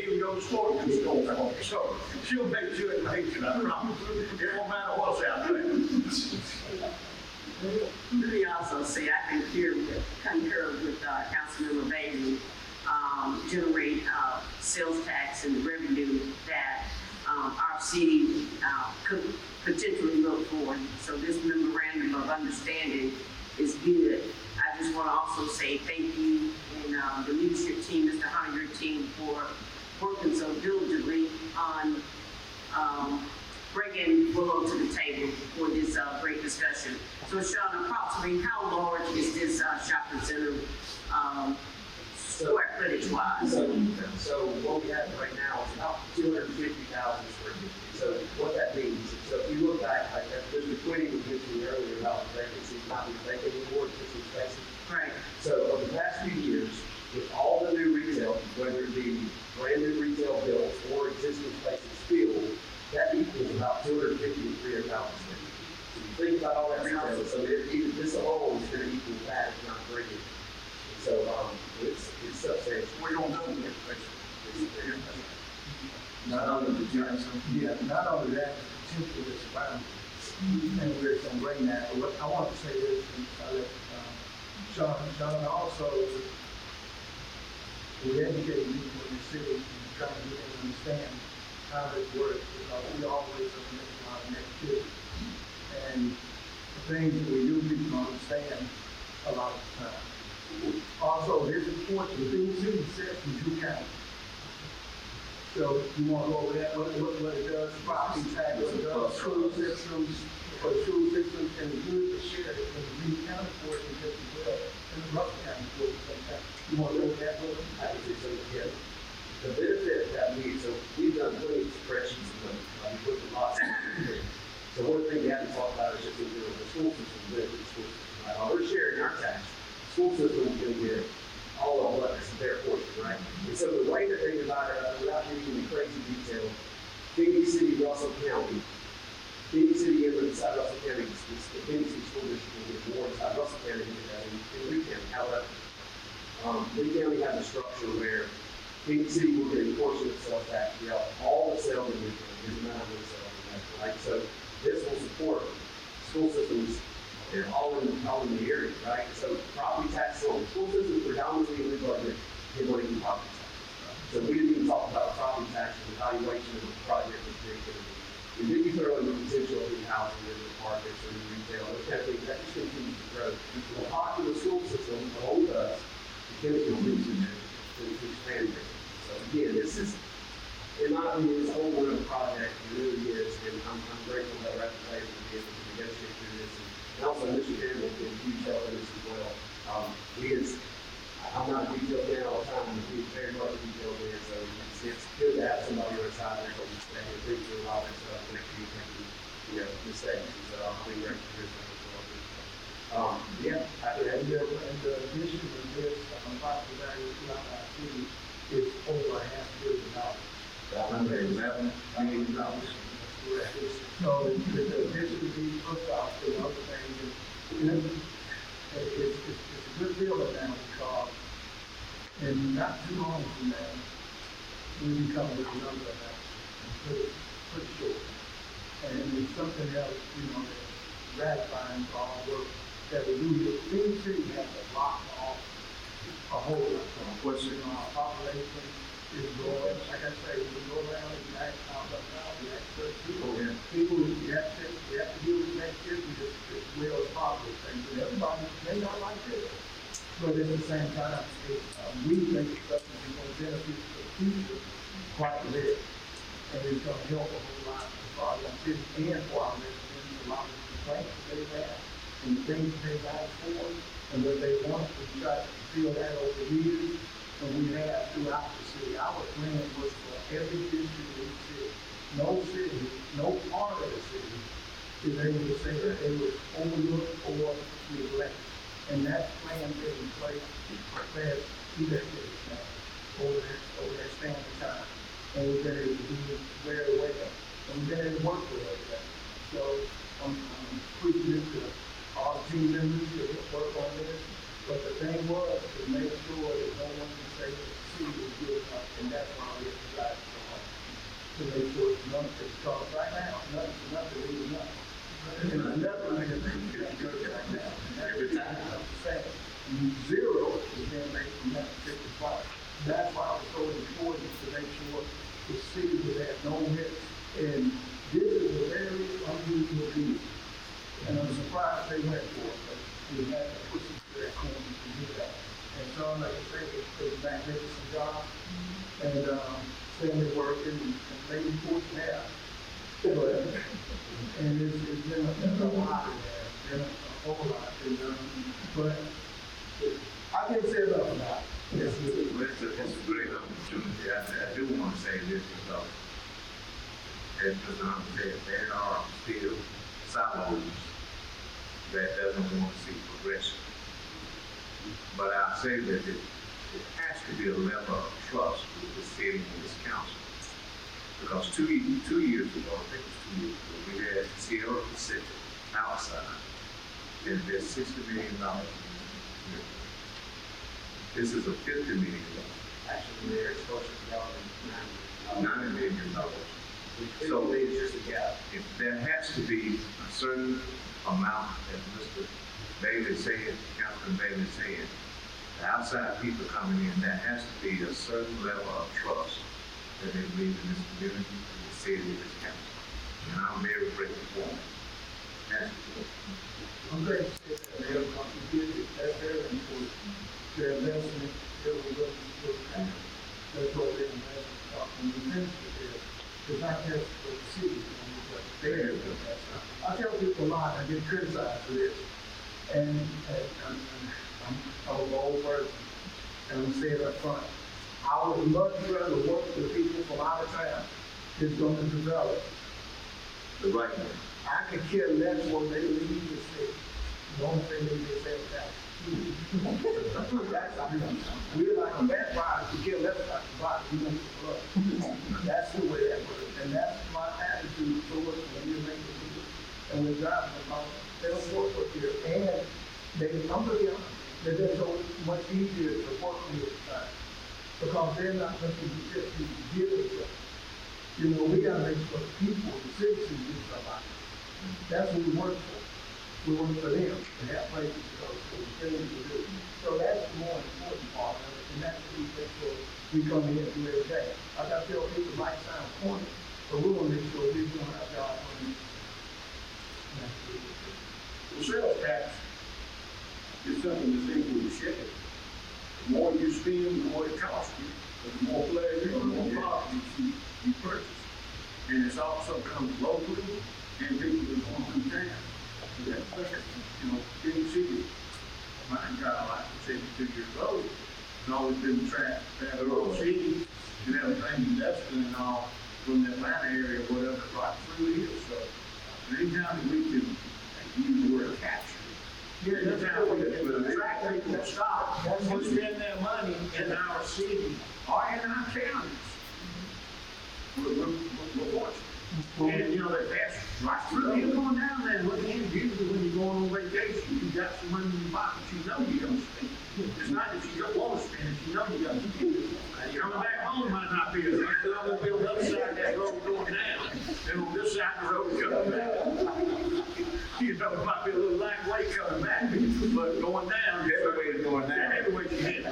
[SPEAKER 3] even go to store to store. So she'll make sure it makes it, I promise. It won't matter what's out there.
[SPEAKER 7] Let me also say, I concur with Councilmember Bailey, generate sales tax and revenue that our city could potentially look for. So this memorandum of understanding is good. I just want to also say thank you and the leadership team, Mr. Hunter, your team, for working so diligently on bringing Willow to the table for this great discussion. So Sean, approximately how large is this shopping center square footage wise?
[SPEAKER 6] So what we have right now is about 250,000 square feet. So what that means, so if you look back, like Mr. Quinn was mentioning earlier about the vacancy, not being vacant anymore, existing spaces.
[SPEAKER 7] Right.
[SPEAKER 6] So over the past few years, with all the new retail, whether it be brand new retail builds or existing spaces filled, that equals about 250 to 300,000 square feet. So you think about all that retail, so even this alone is going to equal that, if not greater. And so it's substantial.
[SPEAKER 3] We're going to do it.
[SPEAKER 4] Not only not only that, potentially it's around, and we're going to bring that. But what I want to say is, and I let Sean also, we're educating people in the city and trying to get them to understand how this works, because we always are making a lot of negativity. And the things that we do, people don't understand a lot of the time. Also, this report, the things that we said from two counties. So you want to go over that, what it does, property tax, what it does, school systems, for the school systems, and the good to share it in the Green County for it just as well, and the Russell County for it sometimes. You want to go over that, Will?
[SPEAKER 6] I can say so, yeah. The benefit that so we've done plenty of spreadsheets of them, we put the lots in there. So one thing we haven't talked about is just the school system, the school system, right? While we're sharing our tax, the school system is going to get all of what's their portion, right? And so the way that they divide it up, without getting into crazy detail, Phoenix City, Russell County, Phoenix City and inside Russell County, the Phoenix City School District will get more inside Russell County than Lee County. However, Lee County has a structure where Phoenix City will get a portion of sales tax throughout all the sales in Lee County. There's not a sales in that, right? So this will support school systems. They're all in the area, right? So property tax on school systems predominantly in the budget, they want to do property taxes. So we didn't even talk about property tax and evaluation of the project was very good. And then you throw in the potential of new housing and the markets or new retail, those kind of things, that just continues to grow. The popular school system, along with us, is going to continue to expand there. So again, this is, in my opinion, this whole one project, it really is, and I'm grateful that we're at the table to be able to negotiate through this. And also, Mr. Chairman has been a huge help in this as well. I'm not a detailed man all the time, but he's very much a detailed man, so it's good to have somebody on our side there who can stay and think through a lot of that stuff and actually making, mistakes. So I'm really grateful for this as well. Yeah, happy to have you.
[SPEAKER 4] And the addition of this, property value throughout our city is over $500 million.
[SPEAKER 2] $111 million.
[SPEAKER 4] Correct. So this is the first off to other things. And it's a good feeling now because in not too long from now, we become with a number of that. Pretty short. And it's something else, that's gratifying for our work that we do here. Phenix City has a lot off, a whole lot. What's our population is growing. Like I say, we go around and act out of now, we act for people. Yeah. People, we have to deal with that issue as well as positive things. And everybody may not like it. But at the same time, we think it's something that's going to benefit the future quite a bit. And it's going to help a whole lot as far as our city and for our residents, a lot of the complaints they have and the things they've asked for and what they want. We try to fill that over the years. And we have throughout the city. Our plan was for every district in the city. No city, no part of the city is able to say that they were overlooked or neglected. And that plan been in place for the past 2 decades now, over that span of time. And we've been able to do it very well. And we've been able to work with that. So I'm appreciative to all team members that work on this. But the thing was to make sure that no one can say that the city was good enough, and that's why we have to drive so hard. To make sure it's nothing, because right now, nothing is nothing. And there's nothing that is good right now. Every time I'm saying, zero is being made from that particular spot. That's why it was so important to make sure the city was at no risk. And this is a very unusual deal. And I'm surprised they went for it, but we had to push it to that corner to do that. And so, like I say, it's a magnificent job. And family working and maybe 14 hours. But, and it's been a lot in there. Been a whole lot. But I can't say enough about it.
[SPEAKER 2] It's a great opportunity. I do want to say this because, as Mr. Hunter said, there are still silos that doesn't want to see progression. But I say that it has to be a level of trust with the city and this council. Because two years ago, I think it was 2 years ago, we had Sierra Pacific outside and there's $60 million. This is a $50 million.
[SPEAKER 6] Actually, they're supposed to be
[SPEAKER 2] $90 million. So
[SPEAKER 6] it's just a gap.
[SPEAKER 2] if there has to be a certain amount, as Mr. Bailey said, Councilman Bailey said, the outside people coming in, there has to be a certain level of trust that they believe in this community, in the city, in this council. And I'm very grateful for it.
[SPEAKER 4] I'm very sick that they have contributed. That's very important. Their investment, their will, that's what their investment cost. And the principle is not just for the city, but their investment. I tell people a lot, I get criticized for this. And I'm an old person, and I'm saying it up front. I would much rather work with people from out of town that's going to develop
[SPEAKER 2] The right way.
[SPEAKER 4] I could care less what they leave the city. The only thing they say is that. We're like a vampire, we care less about the body, we want the blood. That's the way that works. And that's my attitude towards when you're making people. And we're driving them, they don't work with you. And I'm going to be honest, they're just so much easier to work with time. Because they're not looking to just be givers. We got to make sure the people, the citizens do something. That's what we work for. We work for them to have places to go, for the things to do. So that's the more important part of it, and that's what we make sure we come in and do every day. Like I tell people, it might sound corny, but we want to make sure we're doing our job on it.
[SPEAKER 3] Well, sales tax is something that's equal to share. The more you spend, the more it costs you. The more pleasure, the more properties you purchase. And it's also comes locally and people that want to town. So that's like, Phenix City, mine got like 72 years old. It's always been trapped, that old city, and everything invested and all from the Atlanta area, whatever, right through here. So anytime that we can use the word capture. Yeah, that's how we attract people to stop and spend their money in our city or in our counties. We're fortunate. And, that's Right through, you're going down there, looking at it, usually when you're going on vacation, you got some money in your pocket, you know you're gonna spend. It's not that you don't wanna spend it, you know you're gonna spend it. And you're coming back home might not be as much, but I'm gonna be on the other side of that road going down, and on this side of the road coming back. You know, it might be a little lightweight coming back, but going down.
[SPEAKER 2] Everywhere is going down.
[SPEAKER 3] Everywhere you get.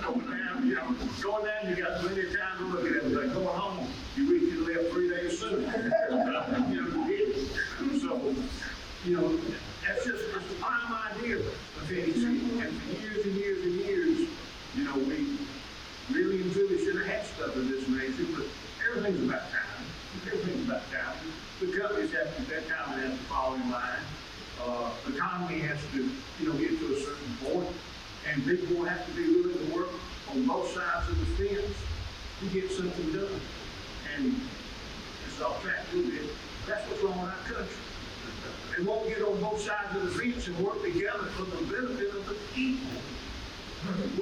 [SPEAKER 3] Going down, you know, going down, you got plenty of time to look at everything. Going home, you wish you'd left 3 days sooner. You know, you did. So, you know, that's just, it's the prime idea of Phenix. And for years and years and years, you know, we really and truly should have had stuff of this nature, but everything's about time. Everything's about time. The companies have to, that time has to fall in line. The economy has to, you know, get to a certain point, and people will have to be willing to work on both sides of the fence to get something done. And it's off track a little bit. That's what's wrong with our country. They won't get on both sides of the fence and work together for the benefit of the people.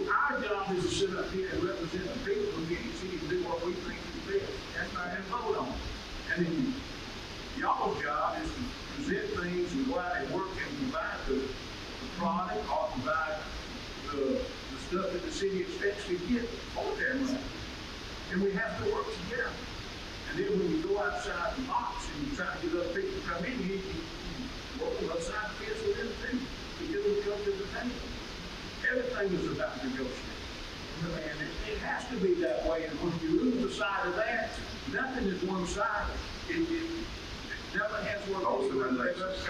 [SPEAKER 3] Our job is to sit up here and represent the people of Phenix City and do what we think is best. That's right, and vote on it. And then y'all's job is to present things and go out and work and provide the product or provide the stuff that the city expects to get for their money. And we have to work together. And then when you go outside the box and you try to get other people to come in, you work outside the fence with them too, to get them to come to the table. Everything is about negotiating. And it has to be that way. And when you lose the side of that, nothing is one-sided. It never has worked.
[SPEAKER 2] Wholesome relations.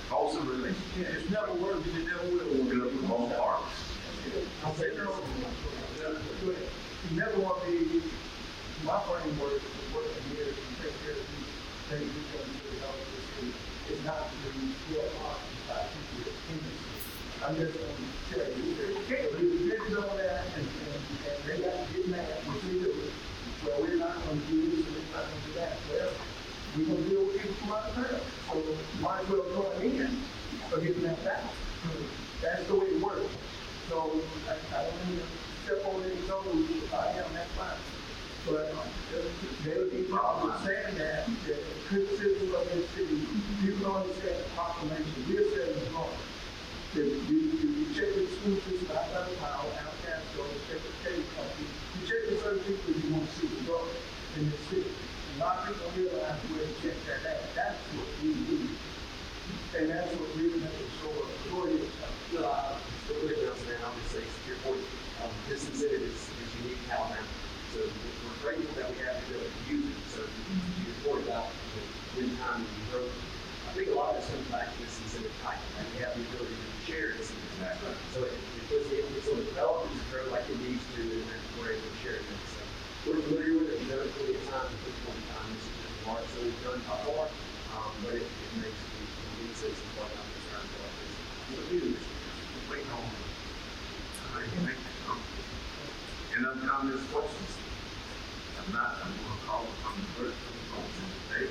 [SPEAKER 2] Wholesome relations.
[SPEAKER 3] Yeah, it's never worked and it never will work.
[SPEAKER 2] Good for both parties.
[SPEAKER 4] You never want to be, my framework is working here to take care of these things we can do to help the city. It's not to be real occupied people in the city. I'm just going to tell you, we did know that and they got to get mad when we do it. Well, we're not going to do this and we're not going to do that. Well, we're going to deal with people from out of town. So might as well join in or get that back. That's the way it works. So I don't need to step on any toes if I am, that's fine. But there are people saying that criticism of this city, people don't understand the proclamation. We're saying it's wrong. If you check the school system outside of town, out of Castro, check the state company, you check the certain people you want to see grow in the city. A lot of people realize where to check that at. That's what we do. And that's what really makes it so authoritative.
[SPEAKER 6] So quick, man, I'll just say, to your point, this exhibit is unique in Alabama. So we're grateful that we have the ability to use it. So to your point about when time and growth, I think a lot of this comes back to this exhibit type, and we have the ability to share this exhibit. So it's on the development grow like it needs to, and then we're able to share it. So we're familiar with it. We've done it plenty of times. At this point in time, this is just large, so we've done by far, but it makes the citizens quite not concerned about this.
[SPEAKER 3] What it is, waiting on.
[SPEAKER 2] Any other comments, questions? If not, I'm going to call upon the clerk for the motion today.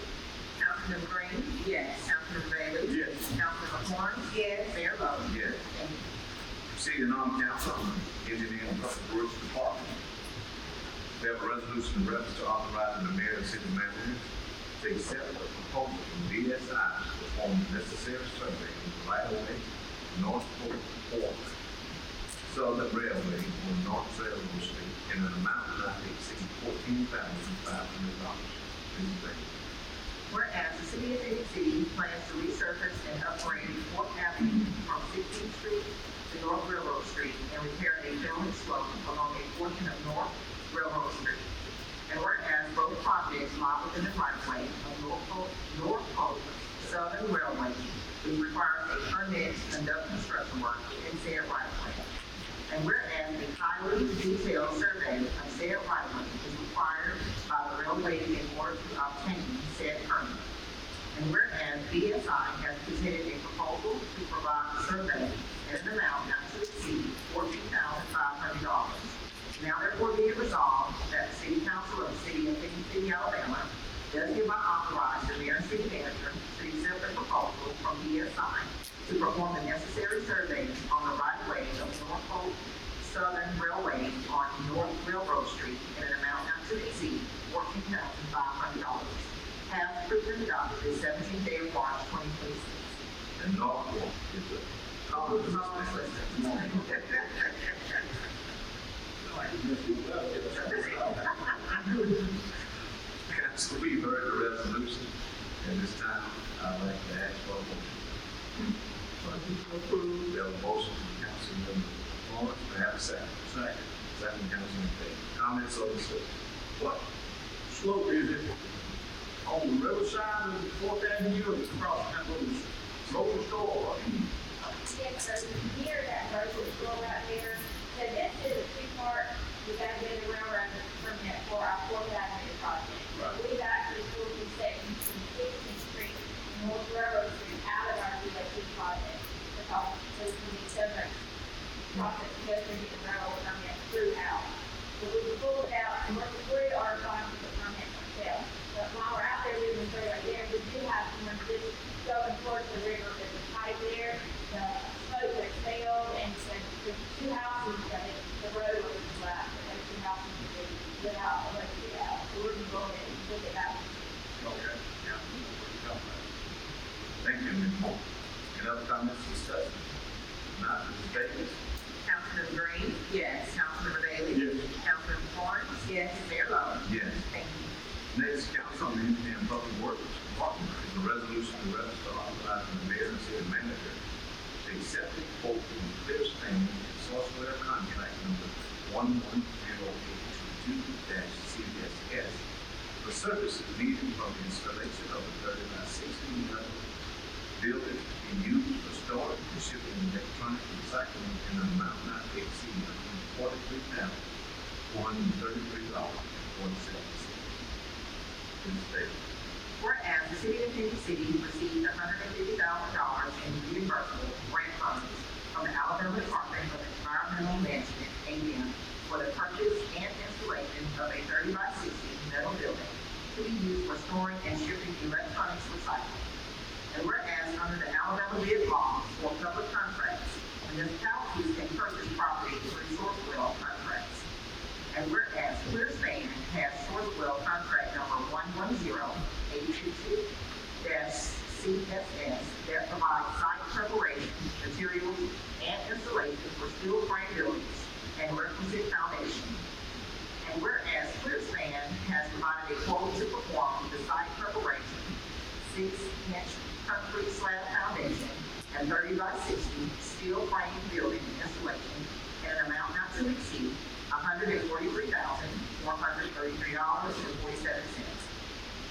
[SPEAKER 7] Councilman Green? Yes. Councilman Bailey?
[SPEAKER 3] Yes.
[SPEAKER 7] Councilman Horn? Yes. Mayor Lo?
[SPEAKER 2] Yes. Proceeding on council, engineering and public works department. We have a resolution in reference to authorizing the mayor and city manager to accept a proposal from BSI to perform the necessary survey of the right of way North Pole Fork Southern Railway on North Railroad Street in an amount not to exceed $14,500. Please thank you.
[SPEAKER 7] Whereas the city of Phenix City plans to resurface and upgrade 4th Avenue from 16th Street to North Railroad Street and repair a filling slope along a portion of North Railroad Street. And whereas both projects lie within the right of way of North Pole Southern Railway, which requires a permit to conduct construction work in said right of way. And whereas a highly detailed survey of said right of way is required by the railway in order to obtain said permit. And whereas BSI has presented a proposal to provide a survey in an amount not to exceed $14,500. Now therefore be it resolved that the City Council of the City of Phenix City, Alabama does hereby authorize the mayor and city manager to accept the proposal from BSI to perform the necessary surveys on the right of way of North Pole Southern Railway on North Railroad Street in an amount not to exceed $14,500. Passed, approved, and adopted this 17th day of Oh, it's almost
[SPEAKER 2] Council, we've heard the resolution, and this time I'd like to ask for a motion. We have a motion from Councilmember Florence, may I have a second? Second, Councilman Page. Comments or discussion? What?
[SPEAKER 1] Slope is it on the riverside of Fourth Avenue or across that little grocery store?
[SPEAKER 8] Yes, sir, near that grocery store right there. So this is a two-part, we got to get a railroad permit for our Fourth Avenue project.
[SPEAKER 1] Right.
[SPEAKER 8] We've actually pulled these sections from 16th Street and North Railroad Street out of our DOT project. Because we need so much process to go through to get the railroad permit throughout. So we pulled it out and we are applying for the permit ourselves. But while we're out there moving through right there, we do have someone just going towards the river, there's a pipe there, the smoke has failed, and so there's two houses that the road was flat, but those two houses are without electric out. So we're gonna go ahead and look at that.
[SPEAKER 2] Okay. Yeah. Thank you, Ms. Moore. Any other comments or discussion? Not, Mrs. Davis?
[SPEAKER 7] Councilman Green? Yes. Councilman Bailey?
[SPEAKER 1] Yes.
[SPEAKER 7] Councilman Florence? Yes. Mayor Lo?
[SPEAKER 2] Yes.
[SPEAKER 7] Thank you.
[SPEAKER 2] Next, Council on the Engineering and Public Works Department is a resolution to register authorizing the mayor and city manager to accept the quote from Clear Span Software Contract Number 110822-CSS for services needed for the installation of a 30 by 60 metal building and used for storage and shipping electronic recycling in an amount not to exceed $43,133.47.
[SPEAKER 7] Whereas the city of Phenix City received $150,000 in reimbursable grant funds from the Alabama Department of Environmental Management, ADM, for the purchase and installation of a 30 by 60 metal building to be used for storing and shipping electronics recycling. And whereas under the Alabama bid law for public contracts, municipalities can purchase property through source well contracts. And whereas ClearSpan has source well contract number 110822-CSS that provides site preparation, materials, and installation for steel frame buildings and requisite foundation. And whereas ClearSpan has provided a quote to perform the site preparation, 6-inch concrete slab foundation, and 30 by 60 steel frame building installation in an amount not to exceed $143,433.47.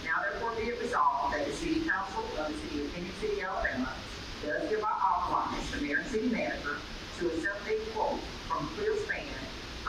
[SPEAKER 7] Now therefore be it resolved that the City Council of the City of Phenix City, Alabama does hereby authorize the mayor and city manager to accept a quote from ClearSpan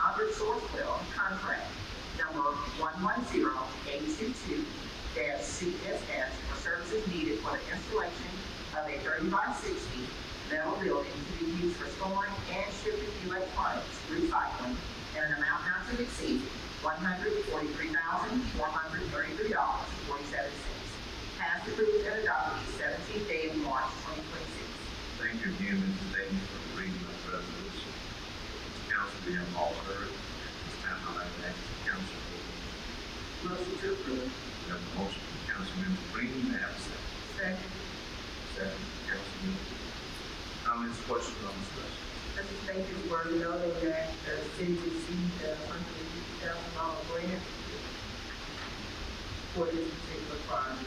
[SPEAKER 7] under Sourcewell contract number 110822-CSS for services needed for the installation of a 30 by 60 metal building to be used for storing and shipping electronics recycling in an amount not to exceed $143,433.47. Passed, approved, and adopted the 17th day of March, 2026.
[SPEAKER 2] Thank you again, Mrs. Davis, for the reading of the resolution. Council, we have all heard. This time I'd like to ask the council for
[SPEAKER 7] Motion to approve.
[SPEAKER 2] we have a motion from Councilmember Green, may I have a second?
[SPEAKER 7] Second.
[SPEAKER 2] Second, Councilmember. Comments, questions on this resolution?
[SPEAKER 8] I just think it's worth noting that the city received a $150,000 grant for this particular project.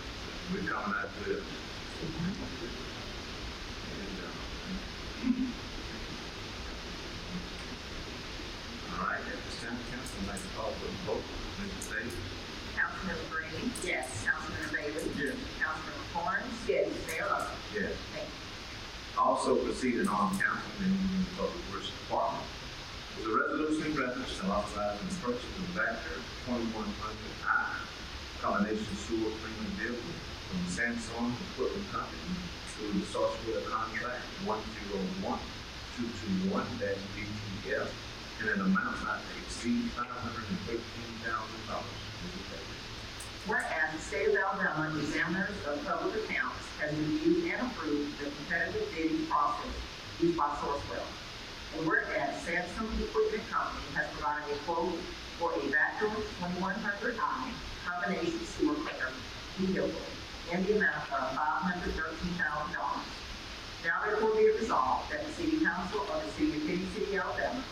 [SPEAKER 2] We're coming out with. All right, at this time, council, I'd like to call for a vote. Mrs. Davis?
[SPEAKER 7] Councilman Green? Yes. Councilman Bailey?
[SPEAKER 1] Yes.
[SPEAKER 7] Councilman Florence? Yes. Mayor Lo?
[SPEAKER 2] Yes.
[SPEAKER 7] Thank you.
[SPEAKER 2] Also proceeding on council in the Public Works Department is a resolution in reference to authorizing the purchase of Vector 2100I combination sewer cleaning vehicle from Samsung Equipment Company through the software contract 101221-BTF in an amount not to exceed $513,000.
[SPEAKER 7] Whereas the state of Alabama examiners of public accounts has reviewed and approved the competitive bidding process used by Sourcewell. And whereas Samsung Equipment Company has provided a quote for a Vacuum 2100i combination sewer cleaner vehicle in the amount of $513,000. Now therefore be it resolved that the City Council of the City of Phenix City, Alabama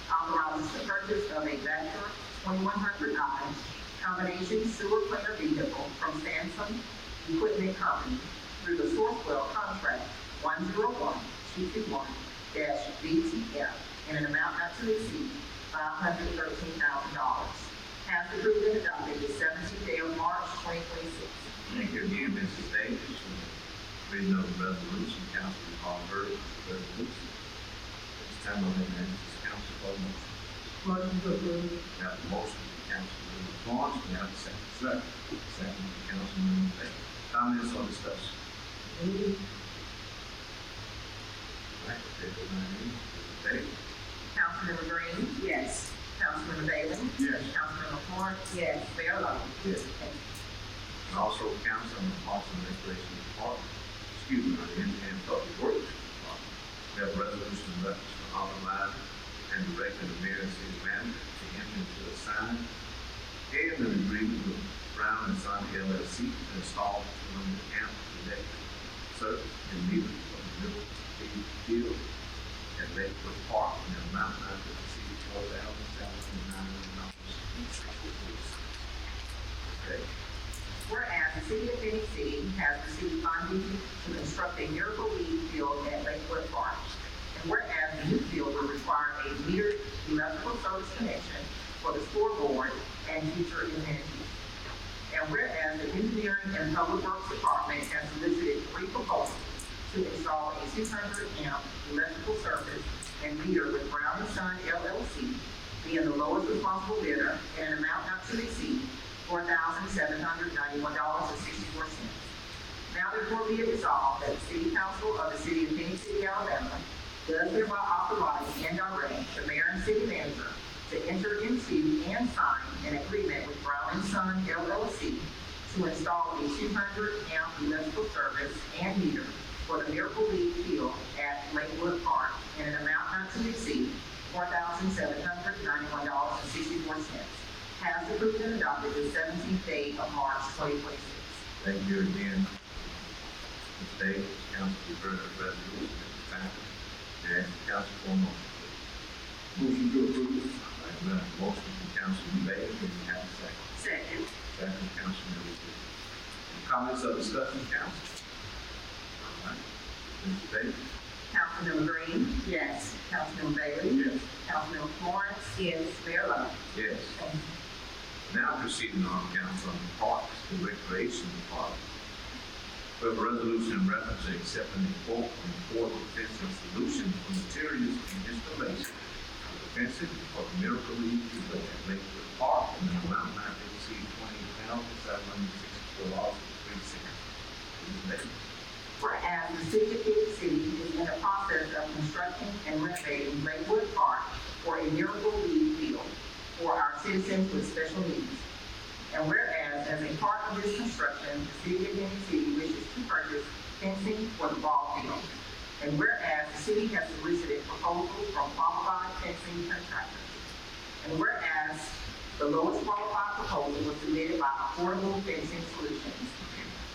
[SPEAKER 7] authorizes the purchase of a Vector 2100i combination sewer planer vehicle from Samson Equipment Company through the Sourcewell contract 101-221-BTF in an amount not to exceed $513,000. Passed, approved, and adopted the 17th day of March, 2026.
[SPEAKER 2] Thank you again, Mrs. Davis, for reading of the resolution. Council will call her resolution. This time I'll make an council vote motion.
[SPEAKER 4] Motion to approve.
[SPEAKER 2] We have a motion from Councilman Barnes, we have a second. Second. Second from Councilman Davis. Comments or discussion? All right, take it away. Davis?
[SPEAKER 7] Councilmember Green? Yes. Councilmember Bailey?
[SPEAKER 1] Yes.
[SPEAKER 7] Councilmember Florence? Yes. Mayor Lo?
[SPEAKER 2] Yes. And also council on the Parks and Recreation Department, on the Indiana Public Works Department. We have a resolution in reference to authorize and directing the mayor and city manager to enter into a sign and an agreement with Brown and Son LLC to install 200 amp electric service and meter for the middle field at Lakewood Park in the amount not to exceed $12,799 each. Okay.
[SPEAKER 7] Whereas the City of Phenix City has received funding to construct a Miracle League field at Lakewood Park. And whereas the new field will require a metered electrical service connection for the scoreboard and future amenities. And whereas the Engineering and Public Works Department has solicited 3 proposals to install a 200 amp electrical service and meter with Brown and Son LLC, being the lowest responsible bidder in an amount not to exceed $4,791.64. Now therefore be it resolved that the City Council of the City of Phenix City, Alabama, does hereby authorize and direct the mayor and city manager to enter into and sign an agreement with Brown and Son LLC to install a 200 amp electrical service and meter for the Miracle League field at Lakewood Park in an amount not to exceed $4,791.64. Passed, approved, and adopted the 17th day of March, 2026.
[SPEAKER 2] Thank you again, Ms. Davis. Council will refer to the resolution at this time. And ask the council for a motion.
[SPEAKER 1] Motion to approve.
[SPEAKER 2] All right, we have a motion from Councilman Bailey, and we have a second.
[SPEAKER 7] Second.
[SPEAKER 2] Second, Councilman Davis. Comments or discussion, council? All right, Mr. Davis?
[SPEAKER 7] Councilmember Green? Yes. Councilmember Bailey?
[SPEAKER 1] Yes.
[SPEAKER 7] Councilmember Florence? Yes. Mayor Lo?
[SPEAKER 2] Yes. Now proceeding on council on the Parks and Recreation Department. We have a resolution in reference to accepting a quote from Ford Fencing Solutions for materials and installation of the fencing for the Miracle League field at Lakewood Park in an amount not to exceed $20,764.03.
[SPEAKER 7] Whereas the City of Phenix City is in the process of constructing and renovating Lakewood Park for a Miracle League field for our citizens with special needs. And whereas as a part of this construction, the City of Phenix City wishes to purchase fencing for the ball field. And whereas the city has solicited proposals from qualified fencing contractors. And whereas the lowest qualified proposal was submitted by Affordable Fencing Solutions.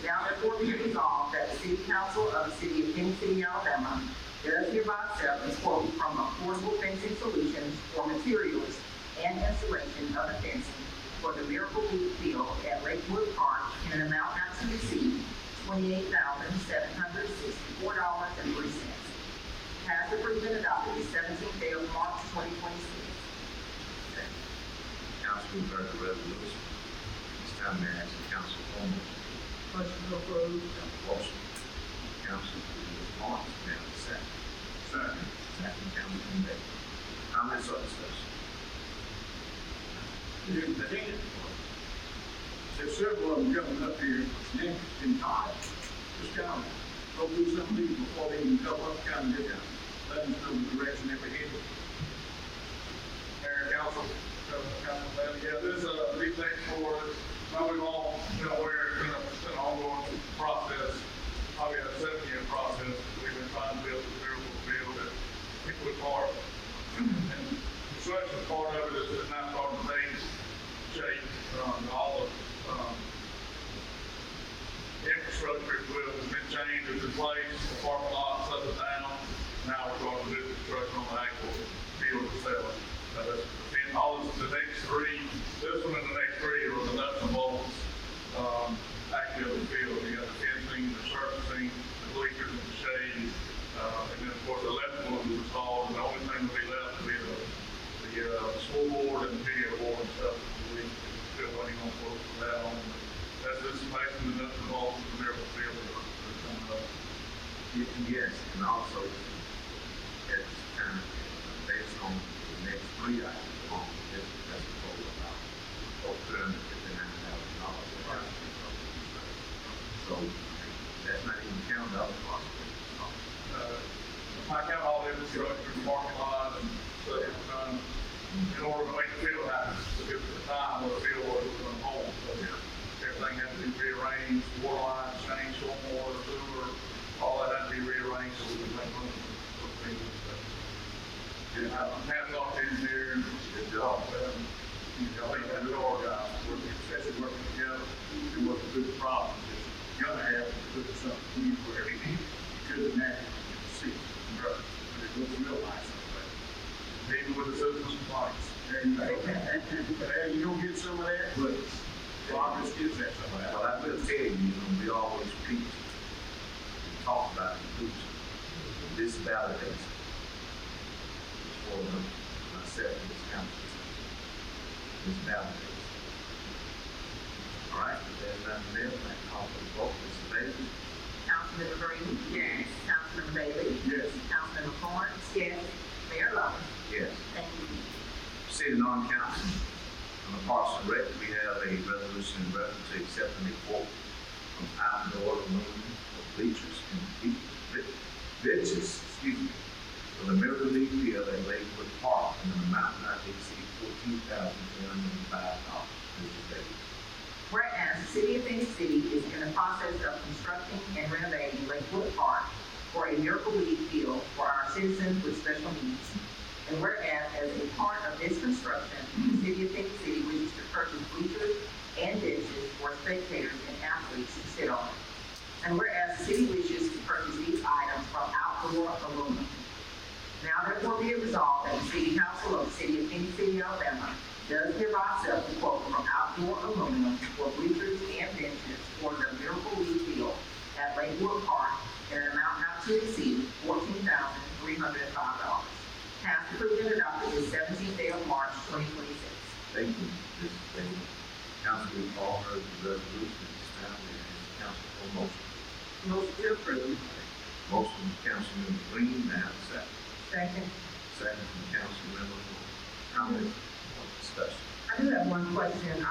[SPEAKER 7] Now therefore be it resolved that the City Council of the City of Phenix City, Alabama, does hereby accept a quote from Affordable Fencing Solutions for materials and installation of the fencing for the Miracle League field at Lakewood Park in an amount not to exceed $28,764.03. Passed, approved, and adopted the 17th day of March, 2026.
[SPEAKER 2] Council will refer to the resolution. This time, may I ask the council for a motion?
[SPEAKER 4] Motion to approve.
[SPEAKER 2] Motion. Councilman Barnes, may I have a second?
[SPEAKER 1] Second.
[SPEAKER 2] Second, Councilman Davis. Comments or discussion?
[SPEAKER 1] There's several of them coming up here, in time. Just kind of go through some of these before they even come up, kind of just let them know the direction they were headed. Mayor, council, Councilman, yeah, this is a big thing for us. Now we've all been aware it's been an ongoing process, probably a 7-year process. We've been trying to build the miracle field at Lakewood Park. And construction part of it is now starting to take shape. All the infrastructure, if you will, has been changed, it's in place, the parking lots, hats off to engineer and
[SPEAKER 2] Good job.
[SPEAKER 1] I think that's all guys, working, especially working together and working through the problems. The other half is looking at something new where you couldn't imagine, you can see, but it looks real nice. Even with the citizens' complaints. There you go. Hey, you don't get some of that, but Congress gets that some of that.
[SPEAKER 2] Well, I will tell you, we always preach and talk about inclusion. This validates it for myself and this council. This validates it. All right, if there's nothing else, I call for the vote. Mr. Bailey?
[SPEAKER 7] Councilmember Green? Yes. Councilmember Bailey?
[SPEAKER 1] Yes.
[SPEAKER 7] Councilmember Florence? Yes. Mayor Lo?
[SPEAKER 2] Yes.
[SPEAKER 7] Thank you.
[SPEAKER 2] Sitting on council, on the Parks and Rec, we have a resolution in reference to accepting a quote from outdoor aluminum for bleachers and benches, for the Miracle League Field at Lakewood Park in an amount not to exceed $14,305. Mr. Davis.
[SPEAKER 7] Whereas the city of Phenix City is in the process of constructing and renovating Lakewood Park for a Miracle League Field for our citizens with special needs. And whereas as a part of this construction, the city of Phenix City wishes to purchase bleachers and benches for spectators and athletes to sit on. And whereas the city wishes to purchase these items from outdoor aluminum. Now therefore be it resolved that the city council of the city of Phenix City, Alabama does hereby accept the quote from outdoor aluminum for bleachers and benches for the Miracle League Field at Lakewood Park in an amount not to exceed $14,305. Passed, approved, and adopted the 17th day of March, 2026.
[SPEAKER 2] Thank you, Mr. Davis. Council, we've all heard the resolution. It's time to ask council for motion.
[SPEAKER 7] Motion to approve.
[SPEAKER 2] Motion from Councilmember Green, now second.
[SPEAKER 7] Second.
[SPEAKER 2] Second from Councilmember Moore. Comment or discussion?
[SPEAKER 9] I do have one question.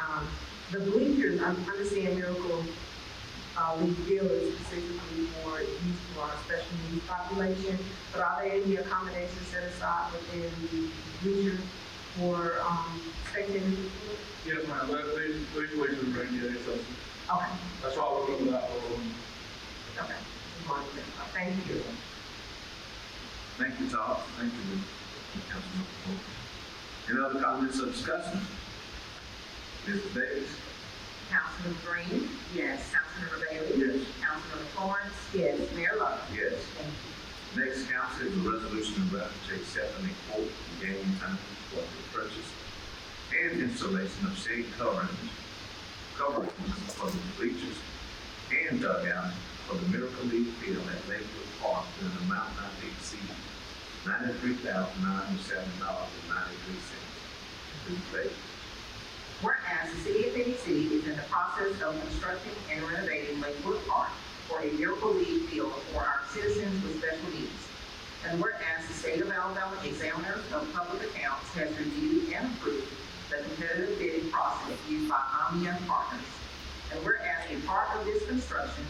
[SPEAKER 9] The bleachers, I understand Miracle League Field is specifically for use to our special needs population, but are there any accommodations set aside within the bleachers for spectators?
[SPEAKER 1] Yes, ma'am, these bleachers are regulated, so
[SPEAKER 9] Okay,
[SPEAKER 1] that's why we're looking at them.
[SPEAKER 9] okay. Just wanted to- Thank you.
[SPEAKER 2] Thank you, Todd. Thank you, Councilmember Moore. Any other comments or discussion? Mr. Davis?
[SPEAKER 7] Councilmember Green? Yes. Councilmember Bailey?
[SPEAKER 1] Yes.
[SPEAKER 7] Councilmember Florence?
[SPEAKER 9] Yes.
[SPEAKER 7] Mayor Lo?
[SPEAKER 2] Yes.
[SPEAKER 7] Thank you.
[SPEAKER 2] Next, council is a resolution in reference to accepting a quote from Game Time for the purchase and installation of shade coverings for the bleachers and dugout for the Miracle League Field at Lakewood Park in an amount not to exceed $93,907.93. Mr. Davis.
[SPEAKER 7] Whereas the city of Phenix City is in the process of constructing and renovating Lakewood Park for a Miracle League Field for our citizens with special needs. And whereas the state of Alabama Examiner of Public Accounts has reviewed and approved the competitive bidding process used by Omnia Partners. And whereas a part of this construction,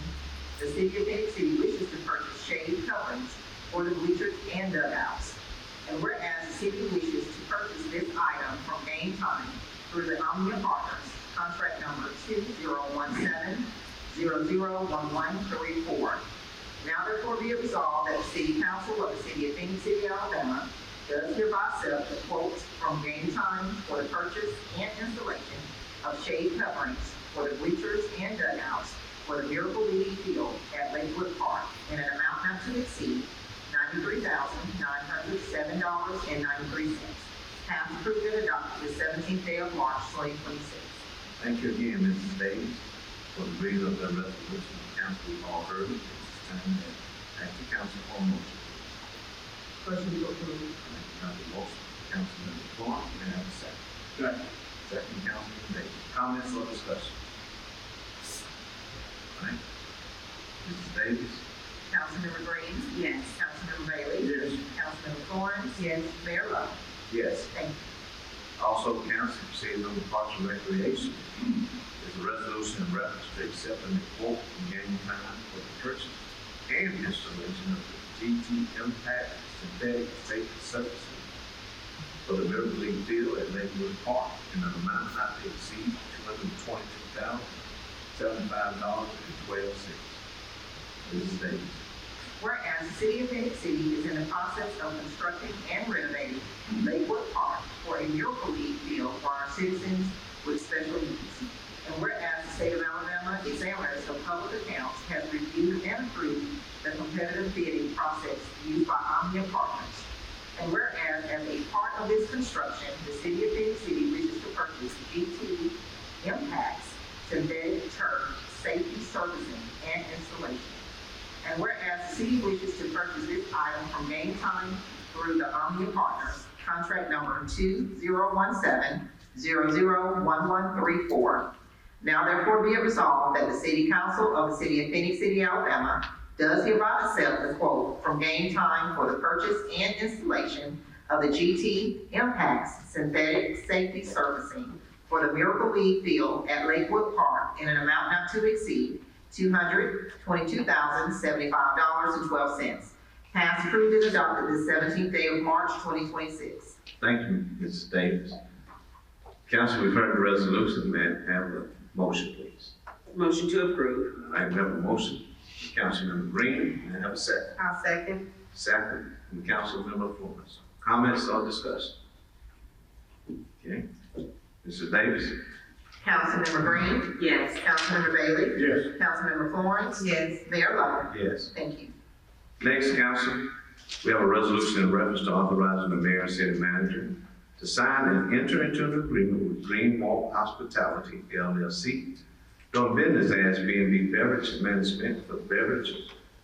[SPEAKER 7] the city of Phenix City wishes to purchase shade coverings for the bleachers and dugouts. And whereas the city wishes to purchase this item from Game Time through the Omnia Partners, contract number 2017-001134. Now therefore be it resolved that the City Council of the City of Phenix City, Alabama does hereby accept the quotes from Game Time for the purchase and installation of shade coverings for the bleachers and dugouts for the Miracle League Field at Lakewood Park in an amount not to exceed $93,907.93. Passed, approved, and adopted the 17th day of March, 2026.
[SPEAKER 2] Thank you again, Mrs. Davis, for the reading of the resolution. Council, we've all heard it. It's time to ask the council for a motion.
[SPEAKER 9] Question to approve.
[SPEAKER 2] Councilmember Florence, may I have a second?
[SPEAKER 1] Second.
[SPEAKER 2] Second, Councilman Davis. Comments or discussion? All right. Mrs. Davis?
[SPEAKER 7] Councilmember Green? Yes. Councilmember Bailey?
[SPEAKER 1] Yes.
[SPEAKER 7] Councilmember Florence?
[SPEAKER 9] Yes.
[SPEAKER 7] Mayor Lo?
[SPEAKER 2] Yes.
[SPEAKER 7] Thank you.
[SPEAKER 2] Also, council proceeding on the Parks and Recreation is a resolution in reference to accepting the quote from Game Time for the purchase and installation of the GT Impact synthetic safety surfaces for the Miracle League Field at Lakewood Park in an amount not to exceed $222,075.12. Mrs. Davis.
[SPEAKER 7] Whereas the city of Phenix City is in the process of constructing and renovating Miracle League field for our citizens with special needs. And whereas the state of Alabama examiners of public accounts has reviewed and approved the competitive bidding process used by Omnia Partners. And whereas as a part of this construction, the city of Phenix City wishes to purchase GT Impacts synthetic turf safety servicing and installation. And whereas the city wishes to purchase this item from Game Time through the Omnia Partners, contract number 2017-001134. Now therefore be it resolved that the City Council of the City of Phenix City, Alabama does hereby accept the quote from Game Time for the purchase and installation of the GT Impacts synthetic safety servicing for the Miracle League field at Lakewood Park in an amount not to exceed $222,075.12. Passed, approved, and adopted the 17th day of March, 2026.
[SPEAKER 3] Thank you, Mrs. Davis. Council, we've heard the resolution. May I have a motion, please?
[SPEAKER 9] Motion to approve.
[SPEAKER 3] I have a motion. Councilmember Green, may I have a second?
[SPEAKER 9] I'll second.
[SPEAKER 3] Second from Councilmember Florence. Comments or discussion? Okay. Mrs. Davis?
[SPEAKER 7] Councilmember Green?
[SPEAKER 9] Yes.
[SPEAKER 7] Councilmember Bailey?
[SPEAKER 1] Yes.
[SPEAKER 7] Councilmember Florence?
[SPEAKER 9] Yes.
[SPEAKER 7] Mayor Lo?
[SPEAKER 3] Yes.
[SPEAKER 7] Thank you.
[SPEAKER 3] Next, council, we have a resolution in reference to authorizing the mayor and city manager to sign and enter into an agreement with Green Walk Hospitality, LLC, doing business as B&B Beverage Management for beverage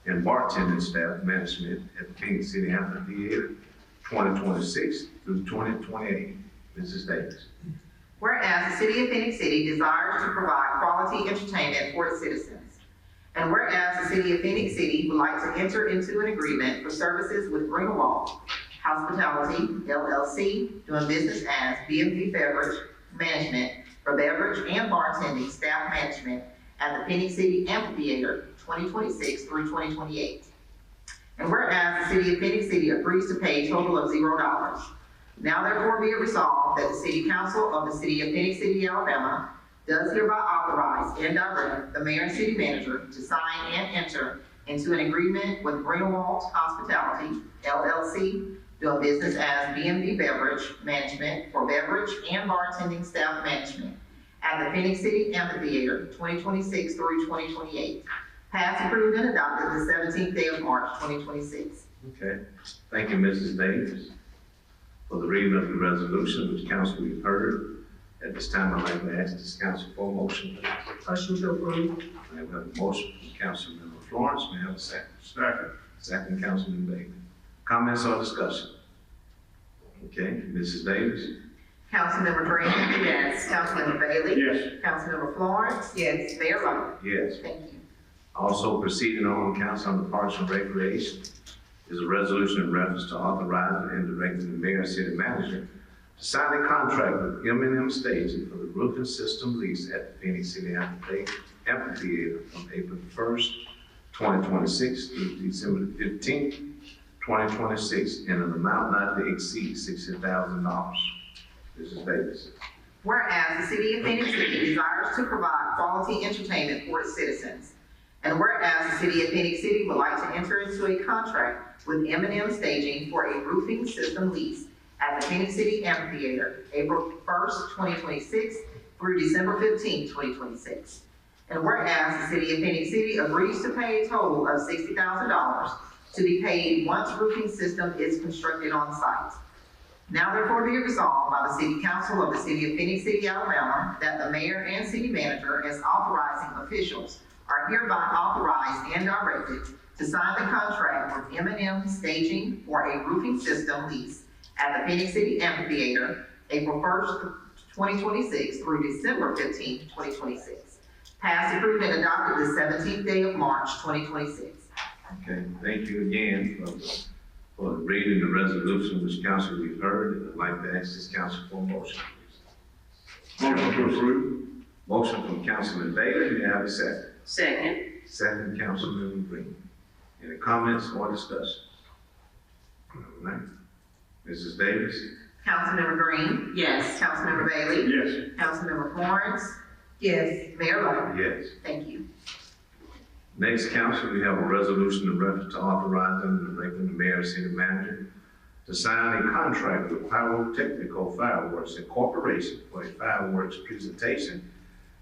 [SPEAKER 3] and bartending staff management at the Phenix City Amphitheater 2026 through 2028. Mrs. Davis.
[SPEAKER 7] Whereas the city of Phenix City desires to provide quality entertainment for its citizens. And whereas the city of Phenix City would like to enter into an agreement for services with Green Walk Hospitality, LLC, doing business as B&B Beverage Management for beverage and bartending staff management at the Phenix City Amphitheater 2026 through 2028. And whereas the city of Phenix City agrees to pay a total of $0. Now therefore be it resolved that the City Council of the City of Phenix City, Alabama does hereby authorize and direct the mayor and city manager to sign and enter into an agreement with Greenwald Hospitality, LLC, doing business as B&B Beverage Management for beverage and bartending staff management at the Phenix City Amphitheater 2026 through 2028. Passed, approved, and adopted the 17th day of March, 2026.
[SPEAKER 3] Okay. Thank you, Mrs. Davis, for the reading of the resolution, which council we've heard. At this time, I'd like to ask this council for a motion.
[SPEAKER 9] Motion to approve.
[SPEAKER 3] I have a motion from Councilmember Florence. May I have a second?
[SPEAKER 1] Second.
[SPEAKER 3] Second, Councilman Bailey. Comments or discussion? Okay, Mrs. Davis?
[SPEAKER 7] Councilmember Green? Yes. Councilmember Bailey?
[SPEAKER 1] Yes.
[SPEAKER 7] Councilmember Florence?
[SPEAKER 9] Yes.
[SPEAKER 7] Mayor Lo?
[SPEAKER 3] Yes.
[SPEAKER 7] Thank you.
[SPEAKER 3] Also proceeding on council under Parks and Recreation is a resolution in reference to authorizing and directing the mayor and city manager to sign a contract with M&M Staging for the roofing system lease at the Phenix City Amphitheater from April 1st, 2026 through December 15th, 2026 in an amount not to exceed $60,000. Mrs. Davis.
[SPEAKER 7] Whereas the city of Phenix City desires to provide quality entertainment for its citizens. And whereas the city of Phenix City would like to enter into a contract with M&M Staging for a roofing system lease at the Phenix City Amphitheater, April 1st, 2026 through December 15th, 2026. And whereas the city of Phenix City agrees to pay a total of $60,000 to be paid once roofing system is constructed on site. Now therefore be it resolved by the City Council of the City of Phenix City, Alabama, that the mayor and city manager as authorizing officials are hereby authorized and directed to sign the contract with M&M Staging for a roofing system lease at the Phenix City Amphitheater, April 1st, 2026 through December 15th, 2026. Passed, approved, and adopted the 17th day of March, 2026.
[SPEAKER 3] Okay, thank you again for reading the resolution which council we've heard. And I'd like to ask this council for a motion, please.
[SPEAKER 1] Motion to approve.
[SPEAKER 3] Motion from Councilman Bailey. May I have a second?
[SPEAKER 9] Second.
[SPEAKER 3] Second, Councilman Green. Any comments or discussion? All right. Mrs. Davis?
[SPEAKER 7] Councilmember Green?
[SPEAKER 9] Yes.
[SPEAKER 7] Councilmember Bailey?
[SPEAKER 1] Yes.
[SPEAKER 7] Councilmember Florence?
[SPEAKER 9] Yes.
[SPEAKER 7] Mayor Lo?
[SPEAKER 3] Yes.
[SPEAKER 7] Thank you.
[SPEAKER 3] Next, council, we have a resolution in reference to authorizing and directing the mayor and city manager to sign a contract with Pyrotechnical Fireworks Incorporation for a fireworks presentation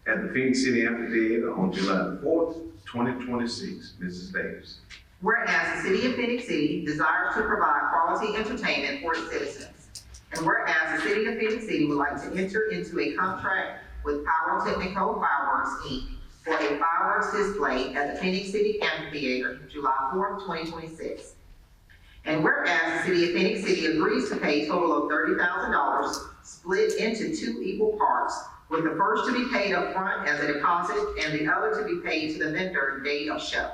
[SPEAKER 3] at the Phoenix City Amphitheater on July 4th, 2026. Mrs. Davis.
[SPEAKER 7] Whereas the city of Phoenix City desires to provide quality entertainment for its citizens. And whereas the city of Phoenix City would like to enter into a contract with Pyrotechnical Fireworks, Inc. for a fireworks display at the Phoenix City Amphitheater, July 4th, 2026. And whereas the city of Phoenix City agrees to pay a total of $30,000 split into 2 equal parts, with the first to be paid up front as a deposit and the other to be paid to the vendor day of show.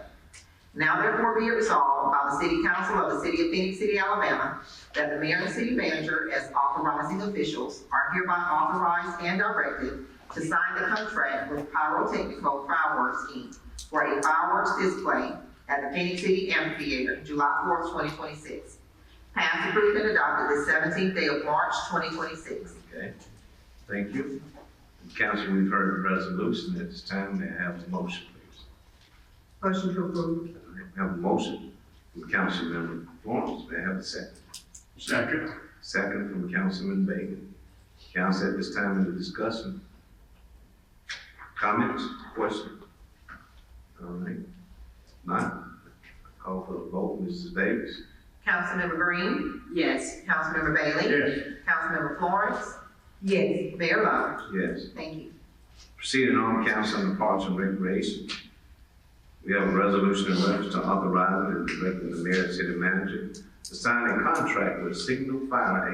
[SPEAKER 7] Now therefore be it resolved by the City Council of the City of Phoenix City, Alabama, that the mayor and city manager as authorizing officials are hereby authorized and directed to sign the contract with Pyrotechnical Fireworks, Inc. for a fireworks display at the Phoenix City Amphitheater, July 4th, 2026. Passed, approved, and adopted this 17th day of March, 2026.
[SPEAKER 3] Okay, thank you. Council, we've heard the resolution. At this time, may I have the motion, please?
[SPEAKER 9] Motion to approve.
[SPEAKER 3] I have a motion from Councilmember Florence. May I have a second?
[SPEAKER 1] Second.
[SPEAKER 3] Second from Councilman Bailey. Council, at this time in the discussion. Comments, questions? All right. None. Call for the vote. Mrs. Davis.
[SPEAKER 7] Councilmember Green? Yes. Councilmember Bailey?
[SPEAKER 1] Yes.
[SPEAKER 7] Councilmember Florence?
[SPEAKER 9] Yes.
[SPEAKER 7] Mayor Lo?
[SPEAKER 3] Yes.
[SPEAKER 7] Thank you.
[SPEAKER 3] Proceeding on, Council on the Parks and Recreation. We have a resolution in reference to authorizing and directing the mayor and city manager to sign a contract with Signal Fire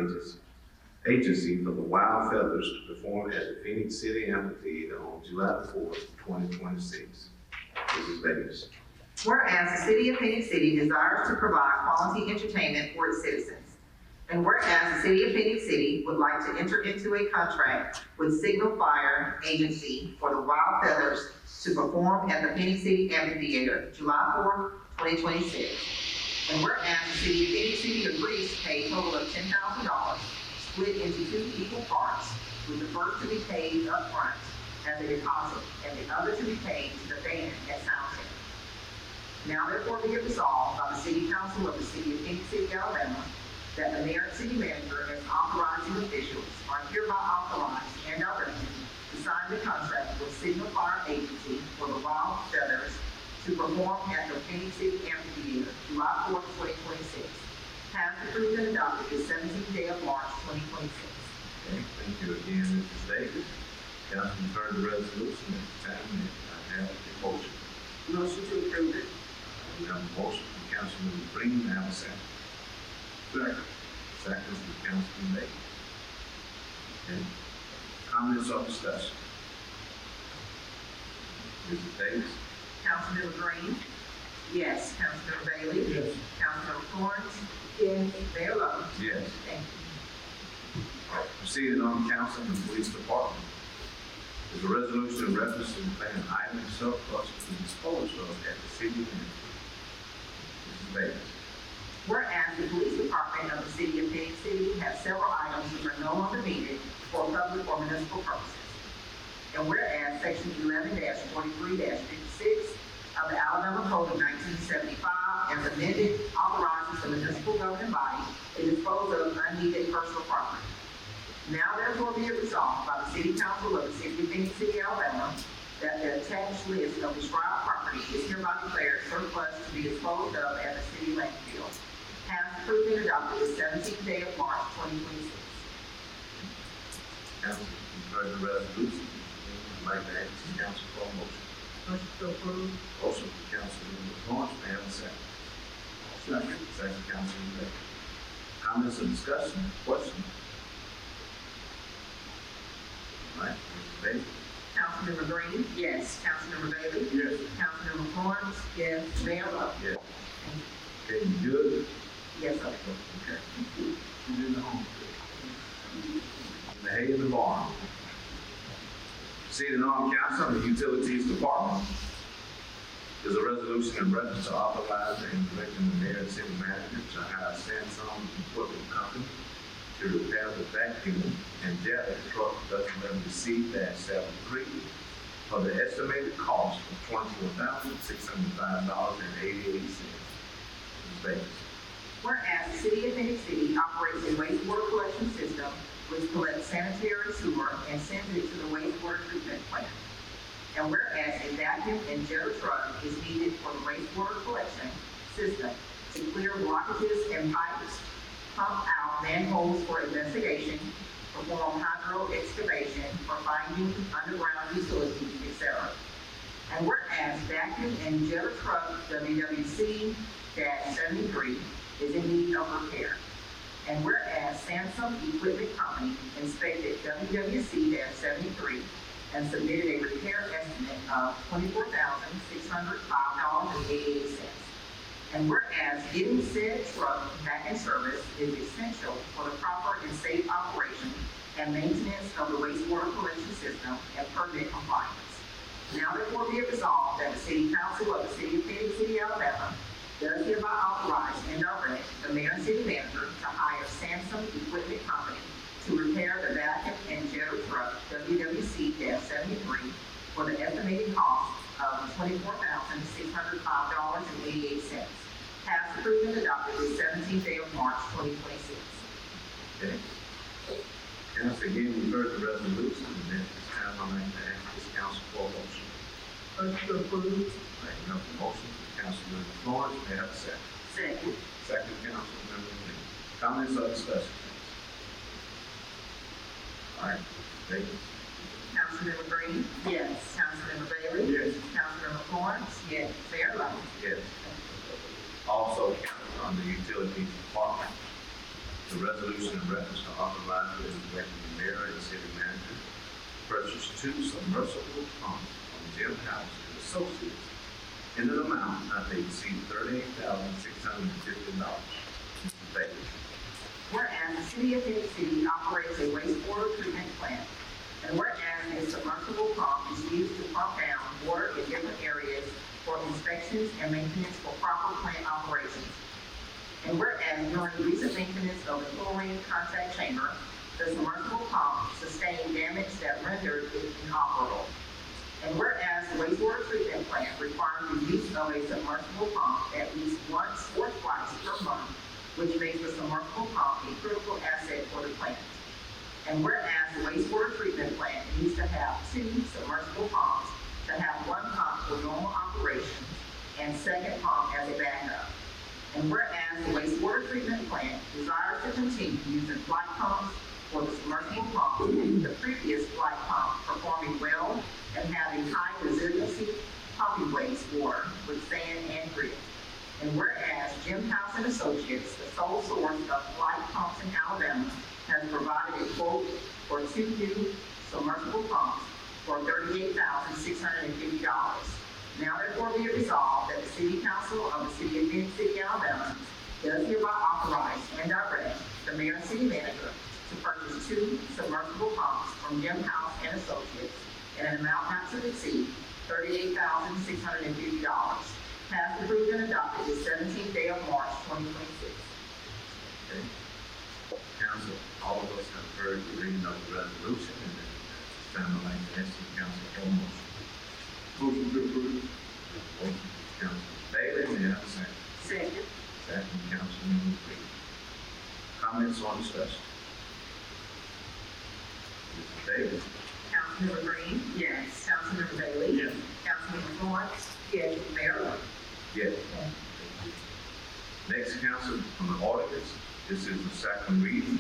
[SPEAKER 3] Agency for the Wild Feathers to perform at the Phoenix City Amphitheater on July 4th, 2026. Mrs. Davis.
[SPEAKER 7] Whereas the city of Phoenix City desires to provide quality entertainment for its citizens. And whereas the city of Phoenix City would like to enter into a contract with Signal Fire Agency for the Wild Feathers to perform at the Phoenix City Amphitheater, July 4th, 2026. And whereas the city of Phoenix City agrees to pay a total of $10,000 split into 2 equal parts, with the first to be paid up front as a deposit and the other to be paid to the band at soundcheck. Now therefore be it resolved by the City Council of the City of Phoenix City, Alabama, that the mayor and city manager as authorizing officials are hereby authorized and directed to sign the contract with Signal Fire Agency for the Wild Feathers to perform at the Phoenix City Amphitheater, July 4th, 2026. Passed, approved, and adopted the 17th day of March, 2026.
[SPEAKER 3] Okay, thank you again, Mrs. Davis. Council, you've heard the resolution. At this time, may I have a motion?
[SPEAKER 7] Motion to approve it.
[SPEAKER 3] We have a motion from Councilman Green. May I have a second?
[SPEAKER 1] Second.
[SPEAKER 3] Second from Councilman Bailey. Okay. Comments or discussion? Mrs. Davis.
[SPEAKER 7] Councilmember Green? Yes. Councilmember Bailey?
[SPEAKER 1] Yes.
[SPEAKER 7] Councilmember Florence? Yes. Mayor Lo?
[SPEAKER 3] Yes.
[SPEAKER 7] Thank you.
[SPEAKER 3] Proceeding on council and the police department. There's a resolution in reference to declaring item surplus to dispose of at the city limit. Mrs. Davis.
[SPEAKER 7] Whereas the police department of the city of Phoenix City has several items which are no longer needed for public or municipal purposes. And whereas section 11-43-56 of the Alabama Code of 1975 as amended authorizes the municipal governing body to dispose of unneeded personal property. Now therefore be it resolved by the City Council of the City of Phoenix City, Alabama, that the attached list of described property is hereby declared surplus to be disposed of at the city landfill. Passed, approved, and adopted the 17th day of March, 2026.
[SPEAKER 3] Council, you've heard the resolution. I'd like to ask the council for a motion.
[SPEAKER 9] Motion to approve.
[SPEAKER 3] Motion from Councilman Florence. May I have a second?
[SPEAKER 1] Second.
[SPEAKER 3] Second, Councilman Bailey. Comments or discussion? Questions? All right, Mrs. Bailey.
[SPEAKER 7] Councilmember Green? Yes. Councilmember Bailey?
[SPEAKER 1] Yes.
[SPEAKER 7] Councilmember Florence? Yes. Mayor Lo?
[SPEAKER 3] Yes. Okay, you good?
[SPEAKER 7] Yes, sir.
[SPEAKER 3] Okay.
[SPEAKER 1] You did the home.
[SPEAKER 3] In the hay in the barn. Proceeding on, council on the utilities department. There's a resolution in reference to authorizing and directing the mayor and city manager to hire Samsung Equipment Company to repair the vacuum and jet truck production level C-73 for the estimated cost of $24,605.88. Mrs. Davis.
[SPEAKER 7] Whereas the city of Phoenix City operates vacuum and jetter truck is needed for the wastewater collection system to clear blockages and pipes, pump out manholes for investigation, perform hydro excavation for finding underground utilities, etc. And whereas vacuum and jetter truck WWC-73 is in need of repair. And whereas Samsung Equipment Company inspected WWC-73 and submitted a repair estimate of $24,605.88. And whereas getting said truck back in service is essential for the proper and safe operation and maintenance of the wastewater collection system and permit compliance. Now therefore be it resolved that the City Council of the City of Phenix City, Alabama, does hereby authorize and direct the mayor and city manager to hire Samsung Equipment Company to repair the vacuum and jetter truck WWC-73 for the estimated cost of $24,605.88. Passed, approved, and adopted the 17th day of March, 2026.
[SPEAKER 2] Okay. Council, again, you've heard the resolution, and at this time, I'd like to ask this council for a motion.
[SPEAKER 9] Motion to approve.
[SPEAKER 2] Right, we have a motion from Councilman Florence, may I have a second?
[SPEAKER 7] Second.
[SPEAKER 2] Second, Councilmember Green. Comments or discussion? All right, David?
[SPEAKER 7] Councilmember Green? Yes. Councilmember Bailey?
[SPEAKER 1] Yes.
[SPEAKER 7] Councilmember Florence? Yes. Mayor Lo?
[SPEAKER 2] Yes. Also, Council on the Utilities Department, the resolution in reference to authorizing and directing the mayor and city manager to purchase 2 submersible pumps from Jim House and Associates in an amount not to exceed $38,650. Mr. Bailey.
[SPEAKER 7] Whereas the City of Phenix City operates a wastewater treatment plant, and whereas a submersible pump is used to pump down water in different areas for inspections and maintenance for proper plant operations. And whereas during recent maintenance of the chlorine contact chamber, the submersible pump sustained damage that rendered it inoperable. And whereas the wastewater treatment plant requires the use of a submersible pump at least once or twice per month, which makes the submersible pump a critical asset for the plant. And whereas the wastewater treatment plant needs to have 2 submersible pumps to have 1 pump for normal operations and second pump as a backup. And whereas the wastewater treatment plant desires to continue using flight pumps for the submersible pump, the previous flight pump performing well and having high resiliency pumping wastewater with sand and grit. And whereas Jim House and Associates, the sole source of flight pumps in Alabama, has provided a quote for 2 new submersible pumps for $38,650. Now therefore be it resolved that the City Council of the City of Phenix City, Alabama, does hereby authorize and direct the mayor and city manager to purchase 2 submersible pumps from Jim House and Associates in an amount not to exceed $38,650. Passed, approved, and adopted the 17th day of March, 2026.
[SPEAKER 2] Okay. Council, all of us have heard the reading of the resolution, and at this time, I'd like to ask the council for a motion.
[SPEAKER 1] Motion to approve.
[SPEAKER 2] Motion, Councilman Bailey, may I have a second?
[SPEAKER 7] Second.
[SPEAKER 2] Second, Councilmember Green. Comments on discussion? Mr. Davis?
[SPEAKER 7] Councilmember Green? Yes. Councilmember Bailey?
[SPEAKER 1] Yes.
[SPEAKER 7] Councilmember Florence? Yes. Mayor Lo?
[SPEAKER 2] Yes. Next, council, on the ordinance, this is the second reading.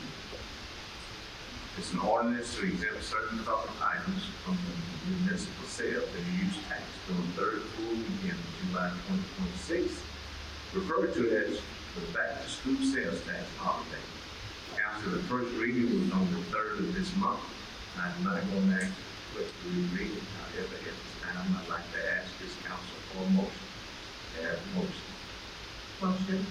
[SPEAKER 2] It's an ordinance to exempt certain public items from the municipal sales and use tax during the 3rd full weekend of July 2026, referred to as the back-to-school sales tax holiday. Council, the first reading was on the 3rd of this month. I'm not going to ask you to read it. However, at this time, I'd like to ask this council for a motion. They have a motion.
[SPEAKER 9] Motion.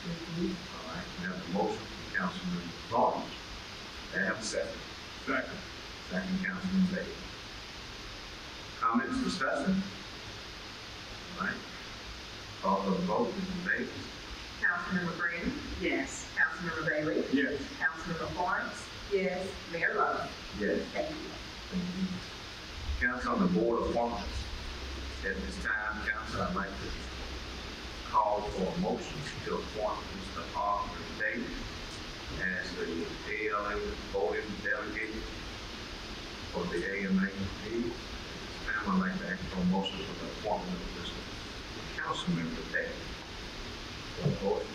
[SPEAKER 2] All right, we have a motion from Councilman Florence. They have a second.
[SPEAKER 1] Second.
[SPEAKER 2] Second, Councilman Bailey. Comments, discussion? All right. Call for the vote, Mr. Davis.
[SPEAKER 7] Councilmember Green? Yes. Councilmember Bailey?
[SPEAKER 1] Yes.
[SPEAKER 7] Councilmember Florence?
[SPEAKER 9] Yes.
[SPEAKER 7] Mayor Lo?
[SPEAKER 2] Yes.
[SPEAKER 7] Thank you.
[SPEAKER 2] Thank you. Council on the board appointments. At this time, council, I'd like to call for a motion to appoint Mr. Arthur Davis as the ALA voting delegate for the AMA meeting. Now, I'd like to ask for a motion for the appointment of this council member today. For the board of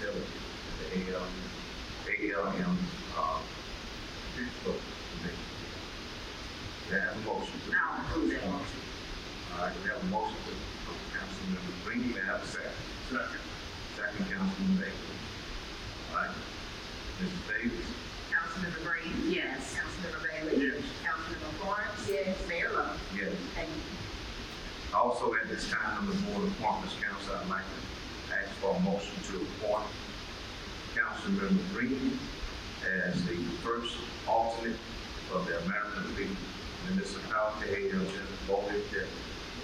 [SPEAKER 2] the ALM, people, they have a motion.
[SPEAKER 7] I'll approve that motion.
[SPEAKER 2] All right, we have a motion for Councilmember Green, we have a second. Second, Councilman Bailey. All right, Mrs. Davis?
[SPEAKER 7] Councilmember Green? Yes. Councilmember Bailey?
[SPEAKER 1] Yes.
[SPEAKER 7] Councilmember Florence? Yes. Mayor Lo?
[SPEAKER 2] Yes.
[SPEAKER 7] Thank you.
[SPEAKER 2] Also, at this time, on the Board of Appointments Council, I'd like to ask for a motion to appoint Councilmember Green as the first alternate for the American League Municipality ALJ voting deputy.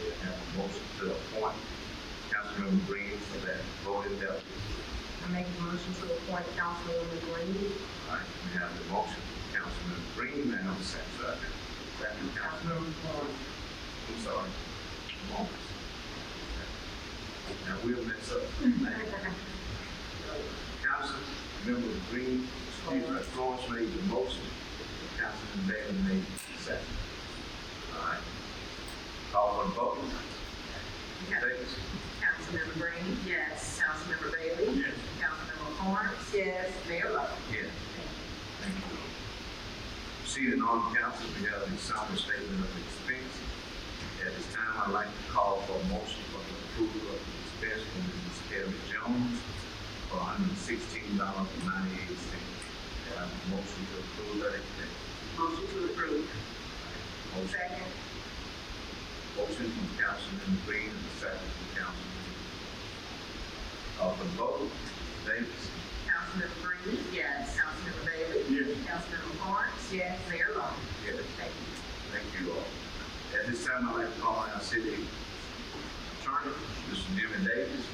[SPEAKER 2] We have a motion to appoint Councilmember Green for that voting deputy.
[SPEAKER 9] I make a motion to appoint Councilwoman Green.
[SPEAKER 2] All right, we have the motion, Councilmember Green, and I'm second. Second, Councilmember Florence. I'm sorry. Florence. Now we'll mess up. Councilmember Green, Florence made the motion. Councilman Bailey made the second. All right. Call for the vote. Mrs. Davis?
[SPEAKER 7] Councilmember Green? Yes. Councilmember Bailey?
[SPEAKER 1] Yes.
[SPEAKER 7] Councilmember Florence? Yes. Mayor Lo?
[SPEAKER 2] Yes. Thank you. Proceeding on, council, we have the summary statement of expense. At this time, I'd like to call for a motion for the approval of the expense from Mrs. Terry Jones for $116.98. Have a motion to approve that expense.
[SPEAKER 7] Motion to approve.
[SPEAKER 2] Motion.
[SPEAKER 7] Second.
[SPEAKER 2] Motion from Councilman Green and a second from Councilman. Call for the vote. Davis?
[SPEAKER 7] Councilmember Green? Yes. Councilmember Bailey?
[SPEAKER 1] Yes.
[SPEAKER 7] Councilmember Florence? Yes. Mayor Lo?
[SPEAKER 2] Yes.
[SPEAKER 7] Thank you.
[SPEAKER 2] Thank you all. At this time, I'd like to call our city attorney, Mr. Jimmy Davis,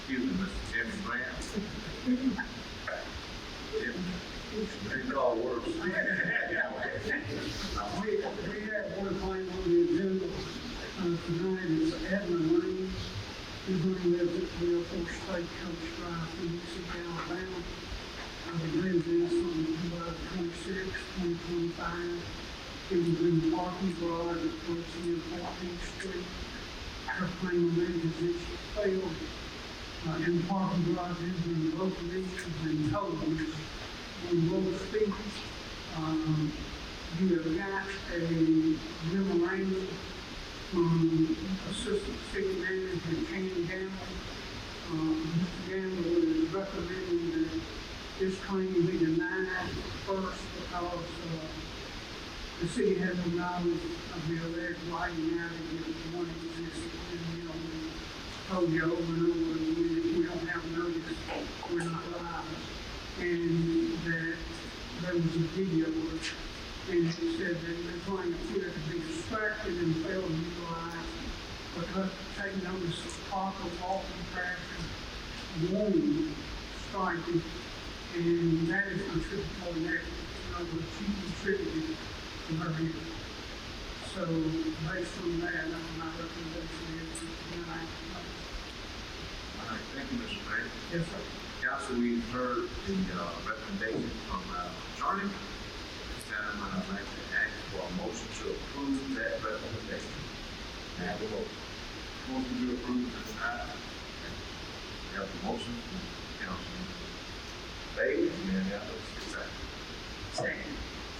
[SPEAKER 2] Mr. Jimmy Grant. They call worse.
[SPEAKER 4] We have one claim on the agenda, tonight, it's Edmund Lane. His name lives at 304 State Coach Drive, Phenix, Alabama. The residence on July 26, 2025. It was in the parking garage at 14 14th Street. Her claim on that is that she failed in the parking garage, in both conditions and totals on both speeds. You have got a memorandum from Assistant City Manager Ken Gamble. Mr. Gamble is recommending that this claim be denied first because the city has no knowledge of the alleged lighting outage that one existed. And, we told you over and over again, we don't have notice, we're not liable. And that there was a video of it, and it said that the claim appeared to be distracted and failed to utilize because take notice of proper walking fashion, warning, striking, and that is contributory negligence. In other words, she contributed to her injury. So based on that, my recommendation is to deny.
[SPEAKER 2] All right, thank you, Mr. Mayor.
[SPEAKER 4] Yes, sir.
[SPEAKER 2] Council, we've heard the recommendation from attorney. This time, I'd like to ask for a motion to approve that recommendation. May I have a motion?
[SPEAKER 1] Motion to approve the denial.
[SPEAKER 2] We have a motion from Councilman Bailey, and then have a second.
[SPEAKER 7] Second.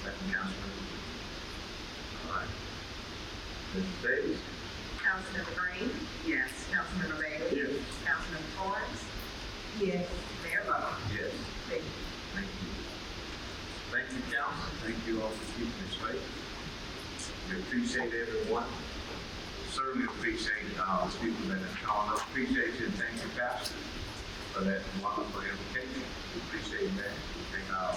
[SPEAKER 2] Second, Councilman. All right. Mrs. Davis?
[SPEAKER 7] Councilmember Green? Yes. Councilmember Bailey?
[SPEAKER 1] Yes.
[SPEAKER 7] Councilmember Florence?
[SPEAKER 9] Yes.
[SPEAKER 7] Mayor Lo?
[SPEAKER 2] Yes.
[SPEAKER 7] Thank you.
[SPEAKER 2] Thank you. Thank you, council. Thank you all for keeping this faith. We appreciate everyone. Certainly appreciate people that have called us. Appreciate you and thank you, Pastor, for that wonderful invitation. We appreciate that. We thank our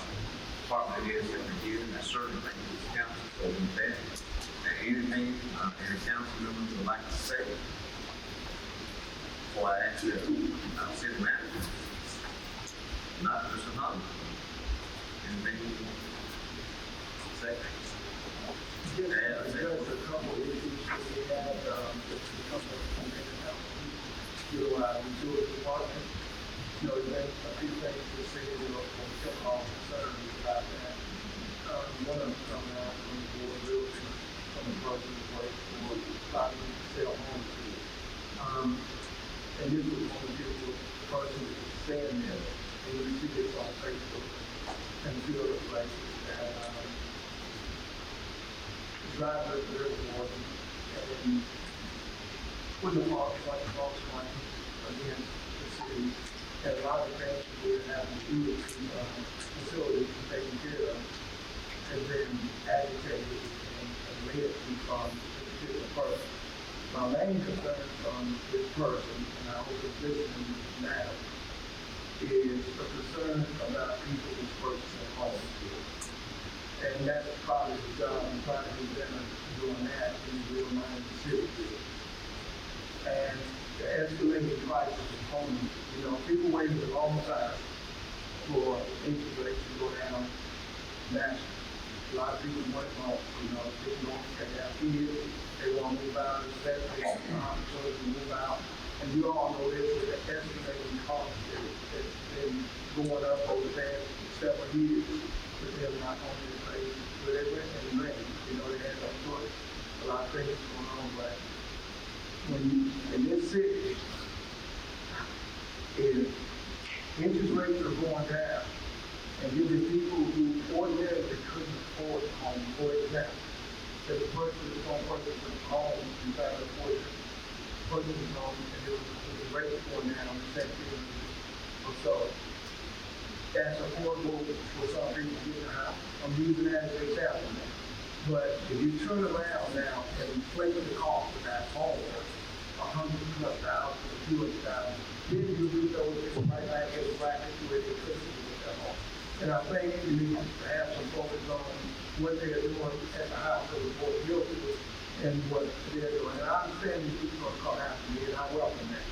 [SPEAKER 2] department heads that are here, and I certainly thank you, council, for with that. And anything any council members would like to say before I ask the city manager? Not just another. Anything you want to say?
[SPEAKER 4] Just a couple of issues that we had, just a couple of utility department. There's a few things the city will come off concerns about that. One of them coming out from the board of realty, from the broken place for 5 prices and, driving the airport and putting the parks like the parks money against the city. And a lot of things that we're having to do with the facilities taken care of has been agitated and led to a particular person. My main concern from this person, and I hope it's listening now, is a concern about people who's purchasing homes. And that's probably the job I'm trying to do better doing that in the real mind of the city. And the escalating prices of homes, you know, people waiting a long time for interest rates to go down nationally. A lot of people want home, you know, they have kids, they want to move out, especially opportunity to move out. And you all know this, with the estimating cost that's been going up over the past several years, but they're not on this rate, but they went and rain, you know, they had no choice. A lot of things going on, but when you, in this city, if interest rates are going down, and you get people who ordinarily couldn't afford a home, for example, that the person is going to purchase a home and try to afford it, purchase a home, and the rate going down in that period or so. That's affordable for some people to get a house. I'm using that as an example now. But if you turn around now and inflate the cost of that home, $100,000 to $200,000, then you do those things right back in the bracket to where they're with that home. And I think you need to have some focus on what they're doing at the house of the board guilty and what they're doing. And I understand these people are going to come after me, and I welcome that.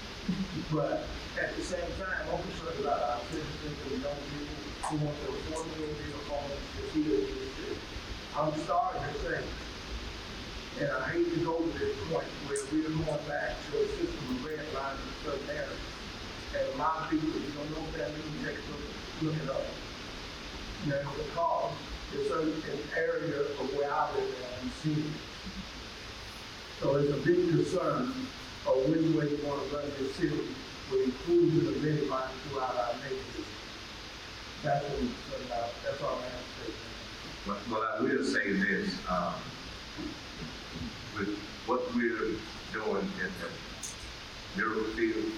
[SPEAKER 4] But at the same time, I'm concerned about our citizens and young people who want to affordability of homes to here in the city. I'm starting to think, and I hate to go to this point where we're going back to a system of red lines in certain areas. And a lot of people, if you don't know what that means, take a look it up. Now, because it's an area of where I live in see. So it's a big concern of which way you want to run this city with inclusion of everybody throughout our neighborhood. That's what we're concerned about. That's all I have to say.
[SPEAKER 2] Well, I will say this, with what we're doing in the miracle field,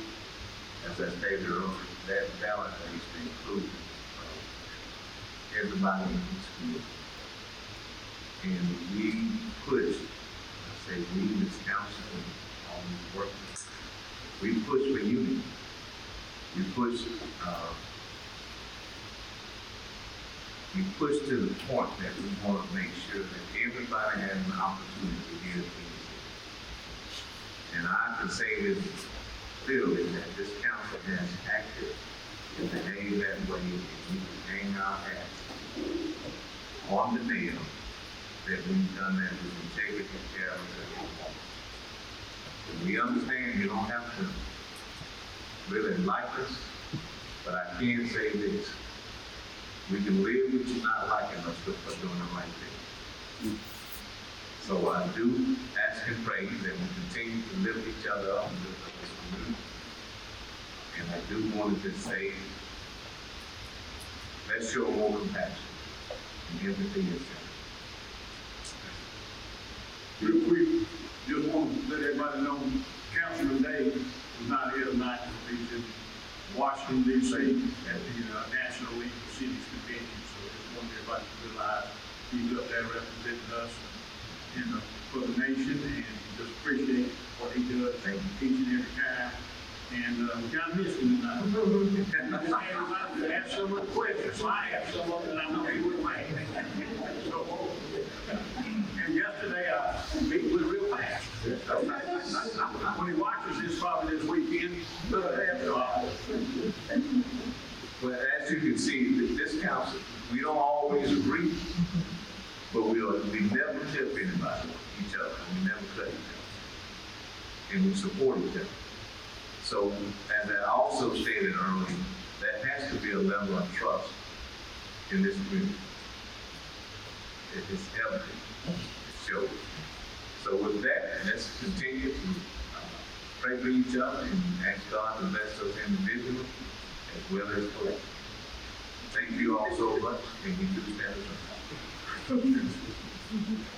[SPEAKER 2] as I stated earlier, that balance needs to include everybody in the school. And we push, I say we, this council, and all these workers, we push for unity. We push to the point that we want to make sure that everybody has an opportunity to get a piece. And I can say this clearly, that this council has acted and behaved that way, and we can hang our hats on the nail that we've done that with integrity and character. And we understand you don't have to really like us, but I can say this. We can live with you not liking us for doing the right thing. So I do ask and pray that we continue to lift each other up and lift up this community. And I do want to just say, let's show more compassion and empathy and sympathy.
[SPEAKER 1] Real quick, just want to let everybody know, Councilman Davis was not here tonight, he's in Washington, D.C. at the National League of Cities Convention, so I just want everybody to realize he's up there representing us for the nation, and just appreciate what he does each and every time. And we kind of missed him tonight. Everybody have some of the questions, so I have some of them, and I'm going to be with Mike. So, and yesterday, Pete was real fast. When he watches this probably this weekend,
[SPEAKER 2] Well, as you can see, this council, we don't always agree, but we never tip anybody, each other. We never cut each other. And we support each other. So, as I also stated earlier, there has to be a level of trust in this community. It's evident. It shows. So with that, let's continue to pray for each other and ask God to bless us individually as well as collectively. Thank you all so much, and you do stand up.